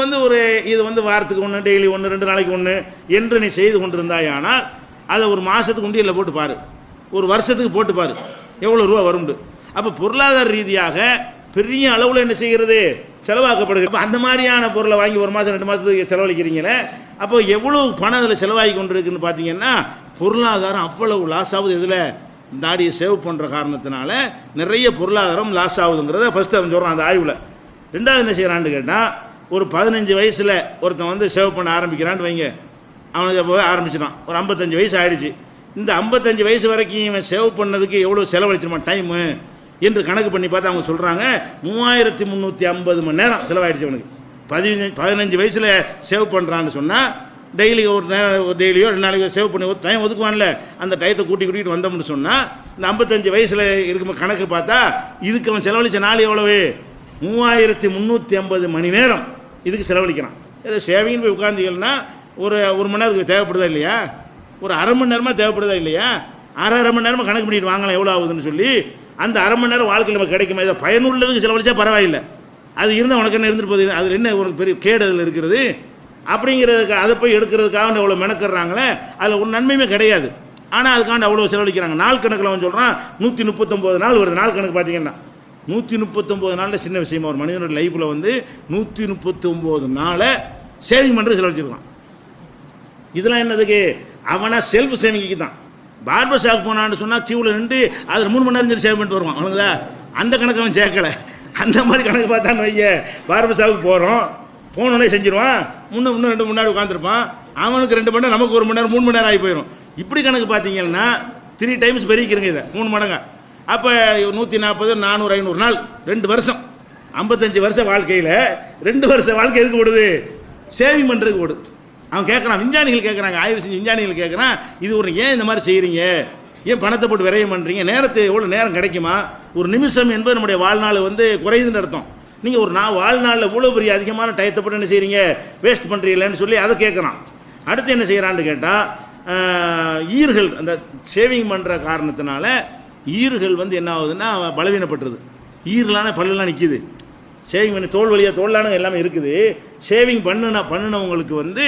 வந்து வாரத்துக்கு ஒன்று, டெய்லி ஒன்று, 2 நாளைக்கு ஒன்று என்று நீ செய்து கொண்டிருந்தாயானால் அதை ஒரு மாதத்துக்கு உண்டியலில் போட்டு பாரு, ஒரு வருஷத்துக்கு போட்டு பாரு எவ்வளோ ரூபா வரும்ண்டு. அப்போ பொருளாதார ரீதியாக பெரிய அளவில் என்ன செய்கிறது, செலவாக்கப்படுகிறது. அப்போ அந்த மாதிரியான பொருளை வாங்கி ஒரு மாதம் 2 மாதத்துக்கு செலவழிக்கிறீங்களே, அப்போ எவ்வளோ பணம் அதில் செலவாகி கொண்டு இருக்குன்னு பார்த்தீங்கன்னா பொருளாதாரம் அவ்வளவு லாஸ் ஆகுது. இதில் தாடியை சேவ் பண்ணுற காரணத்தினால நிறைய பொருளாதாரம் லாஸ் ஆகுதுங்கிறத ஃபஸ்ட்டு அவன் சொல்கிறான் அந்த ஆய்வில். ரெண்டாவது என்ன செய்கிறான்னு கேட்டால், ஒரு 15 வயசில் ஒருத்தன் வந்து சேவ் பண்ண ஆரம்பிக்கிறான்னு வைங்க, அவனுக்கு போய் ஆரம்பிச்சிடான், ஒரு 55 வயசு ஆகிடுச்சு. இந்த 55 வயசு வரைக்கும் இவன் சேவ் பண்ணதுக்கு எவ்வளோ செலவழிச்சிருமான் டைமு என்று கணக்கு பண்ணி பார்த்து அவங்க சொல்கிறாங்க 3350 மணி நேரம் செலவாயிடுச்சு அவனுக்கு. 15 வயசில் சேவ் பண்ணுறான்னு சொன்னால் டெய்லி ஒரு டெய்லியோ 2 நாளைக்கு சேவ் பண்ணி ஒரு டைம் ஒதுக்குவான்ல, அந்த டயத்தை கூட்டிகிட்டு வந்தோம்னு சொன்னால் இந்த 55 வயசில் இருக்கும் கணக்கு பார்த்தா இதுக்கு அவன் செலவழித்த நாள் எவ்வளவு, 3350 மணி நேரம் இதுக்கு செலவழிக்கிறான். ஏதோ சேவிங்னு போய் உட்காந்துங்கன்னா ஒரு மணி நேரத்துக்கு தேவைப்படுதா இல்லையா? ஒரு அரை மணி நேரமாக தேவைப்படுதா இல்லையா? அரை மணி நேரமாக கணக்கு பண்ணிட்டு வாங்கலாம் எவ்வளோ ஆகுதுன்னு சொல்லி. அந்த அரை மணி நேரம் வாழ்க்கையில் நமக்கு கிடைக்குமா? இதை பயனுள்ளதுக்கு செலவழிச்சா பரவாயில்லை, அது இருந்தால் உனக்கு என்ன இருந்துட்டு போகுது, அதில் என்ன ஒரு பெரிய கேடு அதில் இருக்கிறது அப்படிங்கிறதுக்கு அதை போய் எடுக்கிறதுக்காக அவ்வளோ மெனக்கிறாங்களே, அதில் ஒரு நன்மையுமே கிடையாது. ஆனால் அதுக்காண்டி அவ்வளோ செலவழிக்கிறாங்க. நாள் கணக்கில் அவன் சொல்கிறான் 139 நாள் வருது. நாள் கணக்கு பார்த்தீங்கன்னா 139 நாளில் சின்ன விஷயமா ஒரு மனிதனோட லைஃப்பில் வந்து 139 நாளை சேவிங் பண்ணுறது செலவழிச்சிருக்கான். இதெல்லாம் என்னதுக்கு? அவனா செல்ஃப் சேவிங்க்கு தான். பார்பர் ஷாப் போனான்னு சொன்னால் கியூவில் நின்று அதில் 3 மணி நேரம் சொல்லி சேவ் பண்ணிட்டு வருவான். அவனுக்குதா அந்த கணக்கு அவன் சேர்க்கலை. அந்த மாதிரி கணக்கு பார்த்தான்னு வைய, பார்பர் ஷாப்புக்கு போகிறோம், போனோடனே செஞ்சிருவான். இன்னும் 2 முன்னாடி உட்காந்துருப்பான். அவனுக்கு 2 மணி நேரம், நமக்கு 1 மணி நேரம், 3 மணி நேரம் ஆகி போயிடும். இப்படி கணக்கு பார்த்தீங்கன்னா 3 டைம்ஸ் பெருக்கிருங்க இதை, 3 மடங்கா. அப்போ 140, 400, 500 நாள், 2 வருஷம், 55 வருஷ வாழ்க்கையில் 2 வருஷ வாழ்க்கை எதுக்கு ஓடுது? சேவிங் பண்ணுறதுக்கு ஓடுது. அவன் கேட்குறான், விஞ்ஞானிகள் கேட்குறாங்க, ஆய்வு செஞ்சு விஞ்ஞானிகள் கேட்குறான், இது ஒரு ஏன் இந்த மாதிரி செய்கிறீங்க, ஏன் பணத்தை போட்டு விரயம் பண்ணுறீங்க, நேரத்தை எவ்வளோ நேரம் கிடைக்குமா? ஒரு நிமிஷம் என்பது நம்முடைய வாழ்நாள் வந்து குறையுதுன்னு அர்த்தம். நீங்கள் ஒரு வாழ்நாளில் இவ்வளோ பெரிய அதிகமான டயத்தை போட்டு என்ன செய்கிறீங்க, வேஸ்ட் பண்ணுறீங்களேன்னு சொல்லி அதை கேட்குறான். அடுத்து என்ன செய்கிறான்னு கேட்டால், ஈர்கள் அந்த சேவிங் பண்ணுற காரணத்தினால ஈர்கள் வந்து என்ன ஆகுதுன்னா பலவீனப்பட்டுருது. ஈரலான பல்லெல்லாம் நிற்கிது. ஷேவிங் பண்ணி தோல் வழியாக தோல்லானுங்க எல்லாமே இருக்குது. ஷேவிங் பண்ணினவங்களுக்கு வந்து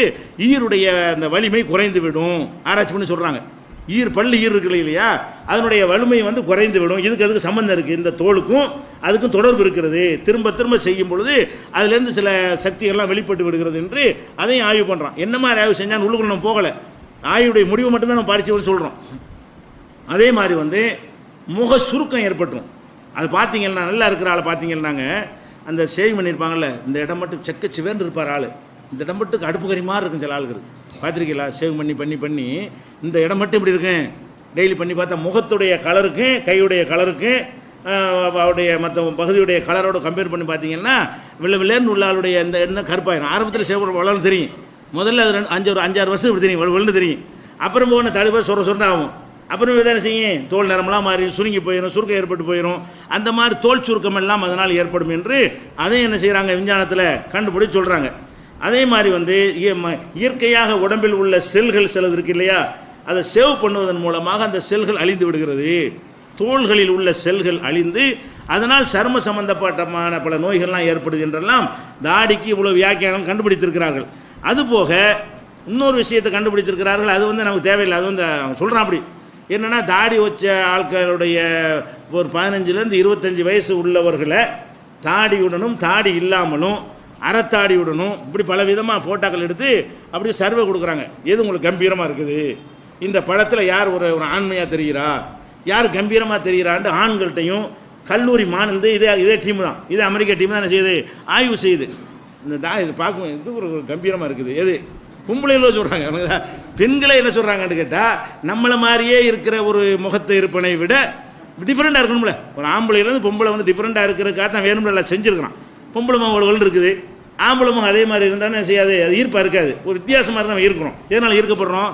ஈருடைய அந்த வலிமை குறைந்து விடும். ஆராய்ச்சி பண்ணி சொல்கிறாங்க. பல்லு ஈர் இருக்குது இல்லையா, அதனுடைய வலிமை வந்து குறைந்து விடும். அதுக்கு சம்மந்தம் இருக்குது. இந்த தோலுக்கும் அதுக்கும் தொடர்பு இருக்கிறது. திரும்ப திரும்ப செய்யும் பொழுது அதுலேருந்து சில சக்திகள்லாம் வெளிப்பட்டு விடுகிறது என்று அதையும் ஆய்வு பண்ணுறான். என்ன மாதிரி ஆய்வு செஞ்சால் உள்ளுக்குள்ள நம்ம போகலை, ஆய்வுடைய முடிவு மட்டும்தான் நம்ம படித்து சொல்கிறோம். அதே மாதிரி வந்து முக சுருக்கம் ஏற்பட்டும். அது பார்த்தீங்கன்னா நல்லா இருக்கிற ஆளை பார்த்தீங்கன்னாங்க, அந்த ஷேவிங் பண்ணியிருப்பாங்கல்ல, இந்த இடம் மட்டும் செக்க சிவேர்ந்து இருப்பார் ஆள், இந்த இடம் மட்டும் அடுப்பு கறி மாதிரி இருக்கும். சில ஆளுக்கு பார்த்துருக்கீங்களா, ஷேவ் பண்ணி பண்ணி பண்ணி இந்த இடம் மட்டும் இப்படி இருக்கும். டெய்லி பண்ணி பார்த்தா முகத்துடைய கலருக்கும் கையுடைய கலருக்கும் அவருடைய மற்ற பகுதியுடைய கலரோட கம்பேர் பண்ணி பார்த்தீங்கன்னா வெள்ளேர்னு உள்ள ஆளுடைய இந்த எண்ணெய் கருப்பாயிரும். ஆரம்பத்தில் சேவ் வளர்ந்து தெரியும். முதல்ல அது 5-6 வருஷம் இப்படி தெரியும், வெள்ளு தெரியும். அப்புறம் போன தடுப்பை சொர ஆகும். அப்புறம் என்ன செய்யும், தோல் நிறமெல்லாம் மாறி சுருங்கி போயிடும், சுருக்கம் ஏற்பட்டு போயிடும். அந்த மாதிரி தோல் சுருக்கம் எல்லாம் அதனால் ஏற்படும் என்று அதையும் என்ன செய்கிறாங்க, விஞ்ஞானத்தில் கண்டுபிடிச்சு சொல்கிறாங்க. அதே மாதிரி வந்து இயற்கையாக உடம்பில் உள்ள செல்கள் சிலது இருக்கு இல்லையா, அதை சேவ் பண்ணுவதன் மூலமாக அந்த செல்கள் அழிந்து விடுகிறது. தோள்களில் உள்ள செல்கள் அழிந்து அதனால் சர்ம சம்பந்தப்பட்டமான பல நோய்கள்லாம் ஏற்படுது என்றெல்லாம் தாடிக்கு இவ்வளோ வியாக்கியானம் கண்டுபிடித்திருக்கிறார்கள். அதுபோக இன்னொரு விஷயத்தை கண்டுபிடித்திருக்கிறார்கள். அது வந்து நமக்கு தேவையில்லை. அது வந்து சொல்கிறான் அப்படி என்னென்னா, தாடி வச்ச ஆட்களுடைய ஒரு 15 to 25 வயசு உள்ளவர்களை தாடியுடனும் தாடி இல்லாமலும் அறத்தாடியுடனும் இப்படி பல விதமாக ஃபோட்டோக்கள் எடுத்து அப்படியே சர்வே கொடுக்குறாங்க. எது உங்களுக்கு கம்பீரமாக இருக்குது, இந்த படத்தில் யார் ஒரு ஆண்மையாக தெரிகிறா, யார் கம்பீரமாக தெரிகிறான்ட்டு ஆண்கள்கிட்டையும் கல்லூரி மாணந்து இதே டீம் தான், இதே அமெரிக்க டீம் தான் என்ன செய்யுது, ஆய்வு செய்யுது. இந்த இது பார்க்கும், இது ஒரு கம்பீரமாக இருக்குது. எது பொம்பளையில் சொல்கிறாங்க, பெண்களை என்ன சொல்கிறாங்கன்னு கேட்டால், நம்மளை மாதிரியே இருக்கிற ஒரு முகத்தை இருப்பனை விட டிஃப்ரெண்ட்டாக இருக்கணும்ல. ஒரு ஆம்பளையிலேருந்து பொம்பளை வந்து டிஃப்ரெண்ட்டாக இருக்கிறதுக்காக தான் வேணும்ல எல்லாம் செஞ்சுருக்கிறான். பொம்பளை மகள் இருக்குது, ஆம்பளமும் அதே மாதிரி இருந்தாலும் செய்யாது, அது ஈர்ப்பாக இருக்காது. ஒரு வித்தியாசமாக இருந்தால் நம்ம ஈர்க்கிறோம். எதனால் ஈர்க்கப்படுறோம்,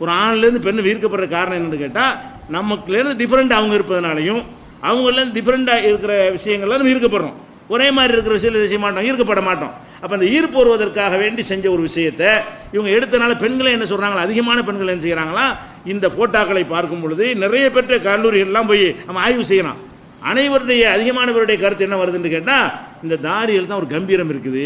ஒரு ஆண்லேருந்து பெண்ணு ஈர்க்கப்படுற காரணம் என்னென்னு கேட்டால், நமக்குலேருந்து டிஃப்ரெண்ட் அவங்க இருப்பதனாலையும் அவங்களேருந்து டிஃப்ரெண்ட்டாக இருக்கிற விஷயங்கள்லாம் நம்ம ஈர்க்கப்படுறோம். ஒரே மாதிரி இருக்கிற விஷயத்தில் செய்ய மாட்டோம், ஈர்க்கப்பட மாட்டோம். அப்போ அந்த ஈர்ப்பு வருவதற்காக வேண்டி செஞ்ச ஒரு விஷயத்தை இவங்க எடுத்தனால பெண்களை என்ன சொல்கிறாங்களா, அதிகமான பெண்கள் என்ன செய்கிறாங்களா, இந்த ஃபோட்டோக்களை பார்க்கும் பொழுது நிறைய பெற்ற கல்லூரிகள்லாம் போய் நம்ம ஆய்வு செய்யலாம். அனைவருடைய அதிகமானவருடைய கருத்து என்ன வருதுன்னு கேட்டால், இந்த தாடியில் தான் ஒரு கம்பீரம் இருக்குது,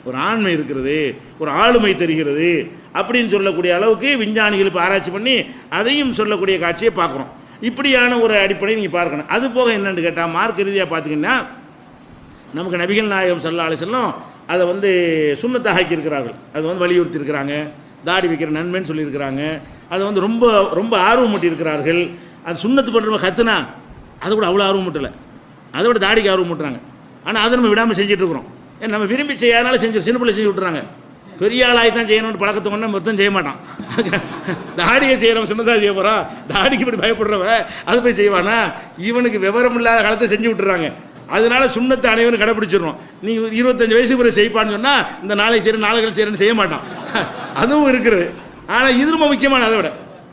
ஒரு ஆண்மை இருக்கிறது, ஒரு ஆளுமை தெரிகிறது அப்படின்னு சொல்லக்கூடிய அளவுக்கு விஞ்ஞானிகள் இப்போ ஆராய்ச்சி பண்ணி அதையும் சொல்லக்கூடிய காட்சியை பார்க்குறோம். இப்படியான ஒரு அடிப்படையை நீங்கள் பார்க்கணும். அது போக என்னென்னு கேட்டால், மார்க்க ரீதியாக பார்த்தீங்கன்னா நமக்கு நபிகள் நாயகம் ஸல்லல்லாஹு அலைஹி வஸல்லம் அதை வந்து சுன்னத்தாக ஆக்கியிருக்கிறார்கள். அது வந்து வலியுறுத்தி இருக்கிறாங்க. தாடி வைக்கிற நன்மைன்னு சொல்லியிருக்கிறாங்க. அதை வந்து ரொம்ப ரொம்ப ஆர்வம் மூட்டியிருக்கிறார்கள். அது சுன்னத்து பண்ணுற கத்துனா அது கூட அவ்வளோ ஆர்வம் மூட்டலை, அதை விட தாடிக்கு ஆர்வம் மூட்டுறாங்க. ஆனால் அதை நம்ம விடாமல் செஞ்சுட்டு இருக்கிறோம். ஏன்னா நம்ம விரும்பி செய்யாதனால சின்ன பிள்ளை செஞ்சு விட்டுறாங்க. பெரிய ஆளாகி தான் செய்யணும்னு பழக்கத்தை கொண்டு மொத்தம் செய்ய மாட்டான். தாடியை செய்கிறவன் சொன்னதாக செய்ய போகிறான். தாடிக்கு இப்படி பயப்படுறவ அது போய் செய்வானா, இவனுக்கு விவரம் இல்லாத காலத்தை செஞ்சு விட்டுறாங்க. அதனால சுண்ணத்தை அனைவரும் கடைப்பிடிச்சிடணும். நீ 25 வயசுக்கு பிறகு செய்ப்பான்னு சொன்னால் இந்த நாளைக்கு சரி நாளைகள் செய்யறேன்னு செய்ய மாட்டான். அதுவும் இருக்கிறது. ஆனால் இது ரொம்ப முக்கியமான, அதை விட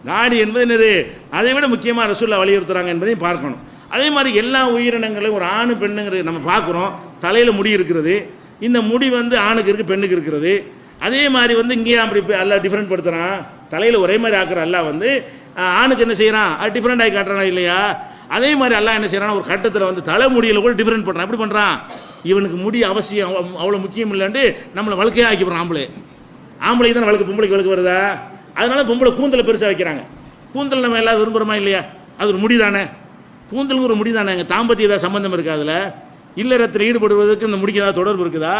தாடி என்பது என்னது, அதை விட முக்கியமாக ரசூலுல்லாஹ் வலியுறுத்துறாங்க என்பதையும் பார்க்கணும். அதே மாதிரி எல்லா உயிரினங்களையும் ஒரு ஆணு பெண்ணுங்கிறது நம்ம பார்க்குறோம். தலையில் முடி இருக்கிறது, இந்த முடி வந்து ஆணுக்கு இருக்குது பெண்ணுக்கு இருக்கிறது. அதே மாதிரி வந்து இங்கேயே அப்படி எல்லாம் டிஃப்ரெண்ட் படுத்துகிறான். தலையில் ஒரே மாதிரி ஆக்குற அல்லாஹ் வந்து ஆணுக்கு என்ன செய்கிறான், அது டிஃப்ரெண்ட் ஆகி காட்டுறானா இல்லையா? அதே மாதிரி அல்லாஹ் என்ன செய்கிறான், ஒரு கட்டத்தில் வந்து தலைமுடியில் கூட டிஃப்ரெண்ட் பண்ணுறான். எப்படி பண்ணுறான், இவனுக்கு முடி அவசியம் அவ்வளோ முக்கியம் இல்லைன்ட்டு நம்மளை வழக்கையாக ஆக்கிப்படுறான். ஆம்பளைக்கு தான் வழக்கு, பொம்பளைக்கு வழக்கு வருதா? அதனால பொம்பளை கூந்தலை பெருசாக வைக்கிறாங்க. கூந்தல் நம்ம எல்லாரும் விரும்புகிறோமா இல்லையா? அது ஒரு முடி தானே, கூந்தலுக்கு ஒரு முடி தானே. எங்கள் தாம்பத்திய ஏதாவது சம்பந்தம் இருக்கா அதில்? இல்லறத்தில் ஈடுபடுவதற்கு இந்த முடிக்கு ஏதாவது தொடர்பு இருக்குதா?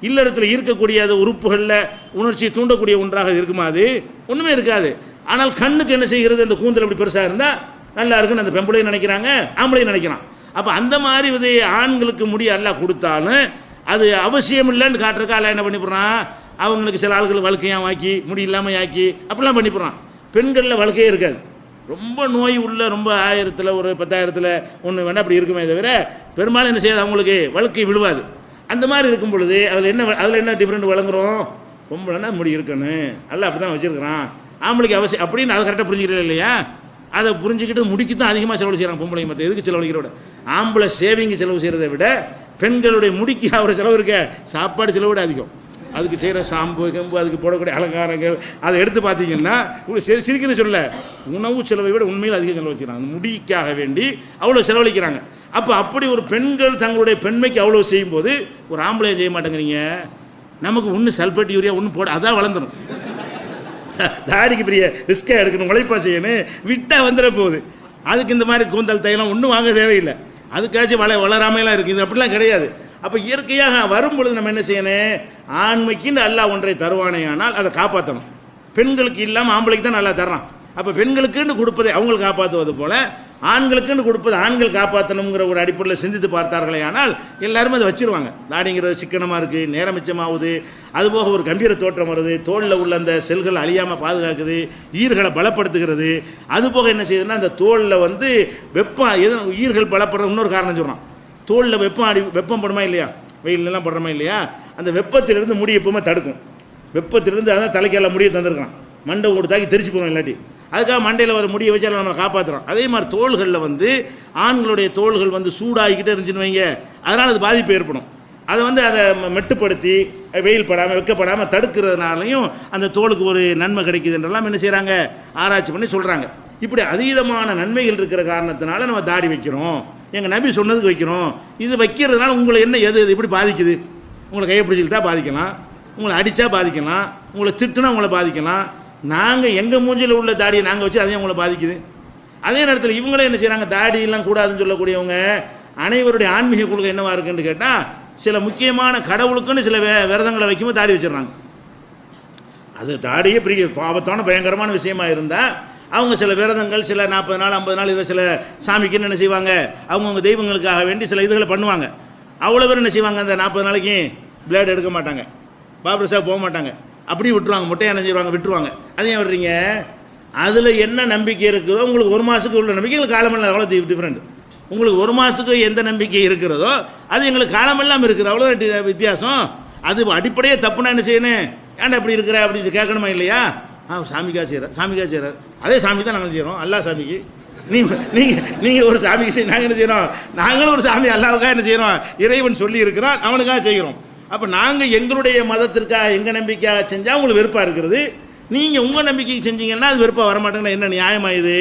இல்லறத்தில் இருக்கக்கூடிய அது உறுப்புகளில் உணர்ச்சியை தூண்டக்கூடிய ஒன்றாக இருக்குமா? அது ஒன்றுமே இருக்காது. ஆனால் கண்ணுக்கு என்ன செய்கிறது, அந்த கூந்தல் அப்படி பெருசாக இருந்தால் நல்லா இருக்குன்னு அந்த பெம்பளையும் நினைக்கிறாங்க, ஆம்பளையும் நினைக்கிறான். அப்போ அந்த மாதிரி இது ஆண்களுக்கு முடி எல்லாம் கொடுத்தாலும் அது அவசியம் இல்லைன்னு காட்டுறதுக்கு அல்ல என்ன பண்ணிவிடுறான், அவங்களுக்கு சில ஆள்கள் வழக்கையாக ஆக்கி முடி இல்லாமல் ஆக்கி அப்படிலாம் பண்ணிவிடுறான். பெண்களில் வழக்கையே இருக்காது. ரொம்ப நோய் உள்ள, ரொம்ப 1000ல் ஒரு 10,000ல் ஒன்று வேணால் அப்படி இருக்குமே தவிர பெரும்பாலும் என்ன செய்யாது, அவங்களுக்கு வழக்கை விழுவாது. அந்த மாதிரி இருக்கும் பொழுது அதில் என்ன டிஃப்ரெண்ட் வழங்குறோம், பொம்பளைன்னா முடி இருக்கணும், அல்ல அப்படி தான் வச்சுருக்கிறான், ஆம்பளைக்கு அவசியம் அப்படின்னு அதை கரெக்டாக புரிஞ்சுக்கிறேன் இல்லையா? அதை புரிஞ்சுக்கிட்டு முடிக்கு தான் அதிகமாக செலவு செய்கிறாங்க பொம்பளைங்க. மற்ற எதுக்கு செலவழிக்கிறத விட ஆம்பளை சேவிங்கு செலவு செய்கிறத விட பெண்களுடைய முடிக்கு அவரை செலவு இருக்க சாப்பாடு செலவு விட அதிகம். அதுக்கு செய்கிற சாம்பு கம்பு, அதுக்கு போடக்கூடிய அலங்காரங்கள், அதை எடுத்து பார்த்தீங்கன்னா சிரிக்கிறது சொல்ல, உணவு செலவை விட உண்மையில் அதிகம் செலவு வச்சுக்கிறாங்க. அந்த முடிக்காக வேண்டி அவ்வளோ செலவழிக்கிறாங்க. அப்போ அப்படி ஒரு பெண்கள் தங்களுடைய பெண்மைக்கு அவ்வளோ செய்யும்போது ஒரு ஆம்பளை செய்ய மாட்டேங்கிறீங்க. நமக்கு ஒன்று சல்பேட் யூரியா ஒன்று போட அதான் வளர்ந்துடும். தாடிக்கு பெரிய ரிஸ்காக எடுக்கணும், உழைப்பா செய்யணும், விட்டால் வந்துட போகுது. அதுக்கு இந்த மாதிரி கூந்தல் தைலம் ஒன்றும் வாங்க தேவையில்லை. அதுக்காச்சும் வளராமையெல்லாம் இருக்குது. இது அப்படிலாம் கிடையாது. அப்போ இயற்கையாக வரும்பொழுது நம்ம என்ன செய்யணும், ஆண்மைக்குன்னு அல்லாஹ் ஒன்றை தருவானே ஆனால் அதை காப்பாற்றணும். பெண்களுக்கு இல்லாமல் ஆம்பளைக்கு தான் நல்லா தர்றான். அப்போ பெண்களுக்குன்னு கொடுப்பதை அவங்களுக்கு காப்பாற்றுவது போல ஆண்களுக்குன்னு கொடுப்பது ஆண்கள் காப்பாற்றணுங்கிற ஒரு அடிப்படையில் சிந்தித்து பார்த்தார்களே ஆனால் எல்லாருமே அதை வச்சிருவாங்க. தாடிங்கிறது சிக்கனமாக இருக்குது, நேரம் மிச்சமாகுது, அதுபோக ஒரு கம்பீர தோற்றம் வருது, தோளில் உள்ள அந்த செல்கள் அழியாமல் பாதுகாக்குது, ஈர்களை பலப்படுத்துகிறது. அதுபோக என்ன செய்யுதுன்னா அந்த தோளில் வந்து வெப்பம் ஈர்கள் பலப்படுற இன்னொரு காரணம் சொல்கிறான். தோளில் வெப்பம் படுமா இல்லையா, வெயிலெல்லாம் படுறமா இல்லையா, அந்த வெப்பத்திலிருந்து முடி எப்பவுமே தடுக்கும். வெப்பத்திலிருந்து அதான் தலைக்கெல்லாம் முடியை தந்துருக்கான். மண்டை ஒரு தாக்கி தெரிச்சு போகணும் இல்லாட்டி, அதுக்காக மண்டையில் ஒரு முடியை வச்சு நம்ம காப்பாற்றுறோம். அதே மாதிரி தோள்களில் வந்து ஆண்களுடைய தோள்கள் வந்து சூடாகிக்கிட்டே இருந்துச்சுன்னு வைங்க, அதனால் அது பாதிப்பு ஏற்படும். அதை வந்து அதை மெட்டுப்படுத்தி வெயில் படாமல் வெக்கப்படாமல் தடுக்கிறதுனாலையும் அந்த தோலுக்கு ஒரு நன்மை கிடைக்குதுன்றெல்லாம் என்ன செய்கிறாங்க, ஆராய்ச்சி பண்ணி சொல்கிறாங்க. இப்படி அதீதமான நன்மைகள் இருக்கிற காரணத்தினால நம்ம தாடி வைக்கிறோம், எங்கள் நபி சொன்னதுக்கு வைக்கிறோம். இது வைக்கிறதுனால உங்களை என்ன எது எப்படி பாதிக்குது, உங்களை கையை பிடிச்சிக்கிட்டா பாதிக்கலாம், உங்களை அடித்தா பாதிக்கலாம், உங்களை திட்டுனா உங்களை பாதிக்கலாம். நாங்கள் எங்கள் மூஞ்சியில் உள்ள தாடியை நாங்கள் வச்சு அதையும் உங்களை பாதிக்குது. அதே நேரத்தில் இவங்களே என்ன செய்கிறாங்க, தாடியெல்லாம் கூடாதுன்னு சொல்லக்கூடியவங்க அனைவருடைய ஆன்மீக கொள்கை என்னவா இருக்குன்னு கேட்டால், சில முக்கியமான கடவுளுக்குன்னு சில விரதங்களை வைக்கும்போது தாடி வச்சிடறாங்க. அது தாடியே பெரிய பாவத்தான பயங்கரமான விஷயமா இருந்தால் அவங்க சில விரதங்கள், சில 40 நாள் 50 நாள் இதை சில சாமிக்குன்னு என்ன செய்வாங்க, அவங்கவுங்க தெய்வங்களுக்காக வேண்டி சில இதுகளை பண்ணுவாங்க. அவ்வளோ பேர் என்ன செய்வாங்க, அந்த 40 நாளைக்கு பிளேட் எடுக்க மாட்டாங்க, பாபர்ஸாக போக மாட்டாங்க, அப்படியே விட்டுருவாங்க, முட்டையை என்ன செய்வாங்க விட்டுருவாங்க. அதையும் விடுறீங்க. அதில் என்ன நம்பிக்கை இருக்குதோ உங்களுக்கு ஒரு மாதத்துக்கு உள்ள நம்பிக்கை எங்களுக்கு காலமெல்லாம் அவ்வளோ டிஃப்ரெண்ட். உங்களுக்கு ஒரு மாதத்துக்கு எந்த நம்பிக்கை இருக்கிறதோ அது எங்களுக்கு காலமெல்லாம் இருக்குது, அவ்வளோதான் வித்தியாசம். அது அடிப்படையே தப்புனா என்ன செய்யணும், ஏன்டா இப்படி இருக்கிற அப்படின்னு கேட்கணுமா இல்லையா? சாமிக்காக செய்கிறார், அதே சாமி தான் நாங்கள் செய்கிறோம், அல்லா சாமிக்கு. நீங்கள் ஒரு சாமிக்கு செய்ய நாங்கள் என்ன செய்கிறோம், நாங்களும் ஒரு சாமி அல்லாவுக்காக என்ன செய்கிறோம், இறைவன் சொல்லி இருக்கிறான் அவனுக்காக செய்கிறோம். அப்போ நாங்கள் எங்களுடைய மதத்திற்காக எங்கள் நம்பிக்கையாக செஞ்சால் உங்களுக்கு வெறுப்பாக இருக்கிறது, நீங்கள் உங்கள் நம்பிக்கைக்கு செஞ்சீங்கன்னா அது வெறுப்பாக வரமாட்டேங்கன்னா என்ன நியாயமாக இது?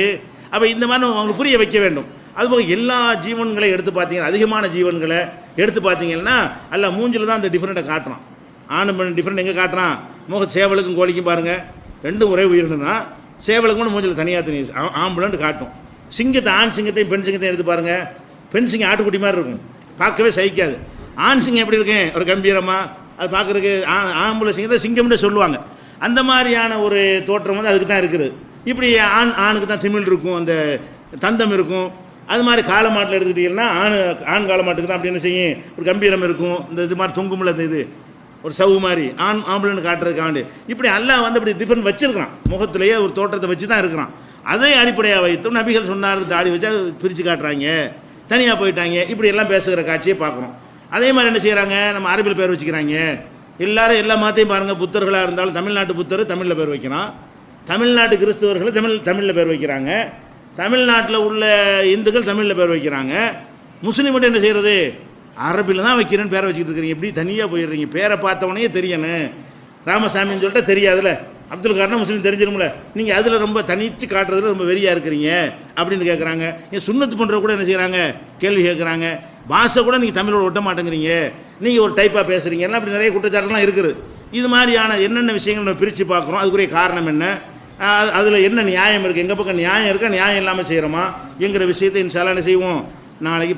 அப்போ இந்த மாதிரி அவங்களுக்கு புரிய வைக்க வேண்டும். அதுபோக எல்லா ஜீவன்களை எடுத்து பார்த்தீங்கன்னா, அதிகமான ஜீவன்களை எடுத்து பார்த்தீங்கன்னா அல்ல மூஞ்சில் தான் அந்த டிஃப்ரெண்ட்டை காட்டுறான். ஆண் பெண் டிஃப்ரெண்ட் எங்கே காட்டுறான், சேவலுக்கும் கோழிக்கும் பாருங்கள், ரெண்டும் ஒரே உயிரினு தான். சேவலுக்கு கூட மூஞ்சில் தனியாக ஆம்புலன்ட்டு காட்டும். சிங்கத்தை, ஆண் சிங்கத்தையும் பெண் சிங்கத்தையும் எடுத்து பாருங்கள். பெண் சிங்கம் ஆட்டுக்குட்டி மாதிரி இருக்கும், பார்க்கவே சகிக்காது. ஆண் சிங்கம் எப்படி இருக்கு, ஒரு கம்பீரமாக, அது பார்க்குறதுக்கு ஆம்பளை சிங்கத்தை சிங்கம்னு சொல்லுவாங்க. அந்த மாதிரியான ஒரு தோற்றம் வந்து அதுக்கு தான் இருக்குது. இப்படி ஆணுக்கு தான் திமிழ் இருக்கும், அந்த தந்தம் இருக்கும். அது மாதிரி காலமாட்டில் எடுத்துக்கிட்டிங்கன்னா ஆண் காலமாட்டுக்கு தான் அப்படி என்ன செய்யும், ஒரு கம்பீரம் இருக்கும். இந்த இது மாதிரி தொங்குமில்ல, இந்த இது ஒரு சவு மாதிரி ஆம்பளைன்னு காட்டுறதுக்காண்டு இப்படி அல்லாஹ் வந்து அப்படி டிஃபரெண்ட் வச்சிருக்கிறான். முகத்திலேயே ஒரு தோற்றத்தை வச்சு தான் இருக்கிறான். அதை அடிப்படையாக வைத்தும் நபிகள் சொன்னார், தாடி வச்சா பிரித்து காட்டுறாங்க, தனியாக போயிட்டாங்க, இப்படி எல்லாம் பேசுகிற காட்சியை பார்க்குறோம். அதே மாதிரி என்ன செய்கிறாங்க, நம்ம அரபியில் பேர் வச்சுக்கிறாங்க. எல்லாரும் எல்லா மாத்தையும் பாருங்கள், புத்தர்களாக இருந்தாலும் தமிழ்நாட்டு புத்தர் தமிழில் பேர் வைக்கிறான், தமிழ்நாட்டு கிறிஸ்தவர்கள் தமிழில் பேர் வைக்கிறாங்க, தமிழ்நாட்டில் உள்ள இந்துக்கள் தமிழில் பேர் வைக்கிறாங்க. முஸ்லீம் மட்டும் என்ன செய்கிறது, அரபியில் தான் வைக்கிறேன்னு பேரை வச்சுக்கிட்டு இருக்கிறீங்க. எப்படி தனியாக போயிடுறீங்க, பேரை பார்த்தவொடனே தெரியணும். ராமசாமின்னு சொல்லிட்டு தெரியாதுல்ல, அப்துல் கார்னா முஸ்லீம் தெரிஞ்சிரும்ல, நீங்கள் அதில் ரொம்ப தனிச்சு காட்டுறதுல ரொம்ப வெறியாக இருக்கிறீங்க அப்படின்னு கேட்குறாங்க. ஏன் சுன்னத்து பண்ணுற கூட என்ன செய்கிறாங்க, கேள்வி கேட்குறாங்க. பாஷை கூட நீங்கள் தமிழோட ஒட்ட மாட்டேங்கிறீங்க, நீங்கள் ஒரு டைப்பாக பேசுகிறீங்க, எல்லாம் அப்படி நிறைய குற்றச்சாட்டுலாம் இருக்குது. இது மாதிரியான என்னென்ன விஷயங்கள் நம்ம பிரித்து பார்க்குறோம், அதுக்குரிய காரணம் என்ன, அதில் என்ன நியாயம் இருக்குது, எங்கள் பக்கம் நியாயம் இருக்கா நியாயம் இல்லாமல் செய்கிறோமா என்கிற விஷயத்தை இன்ஷா அல்லாஹ் என்ன செய்வோம் நாளைக்கு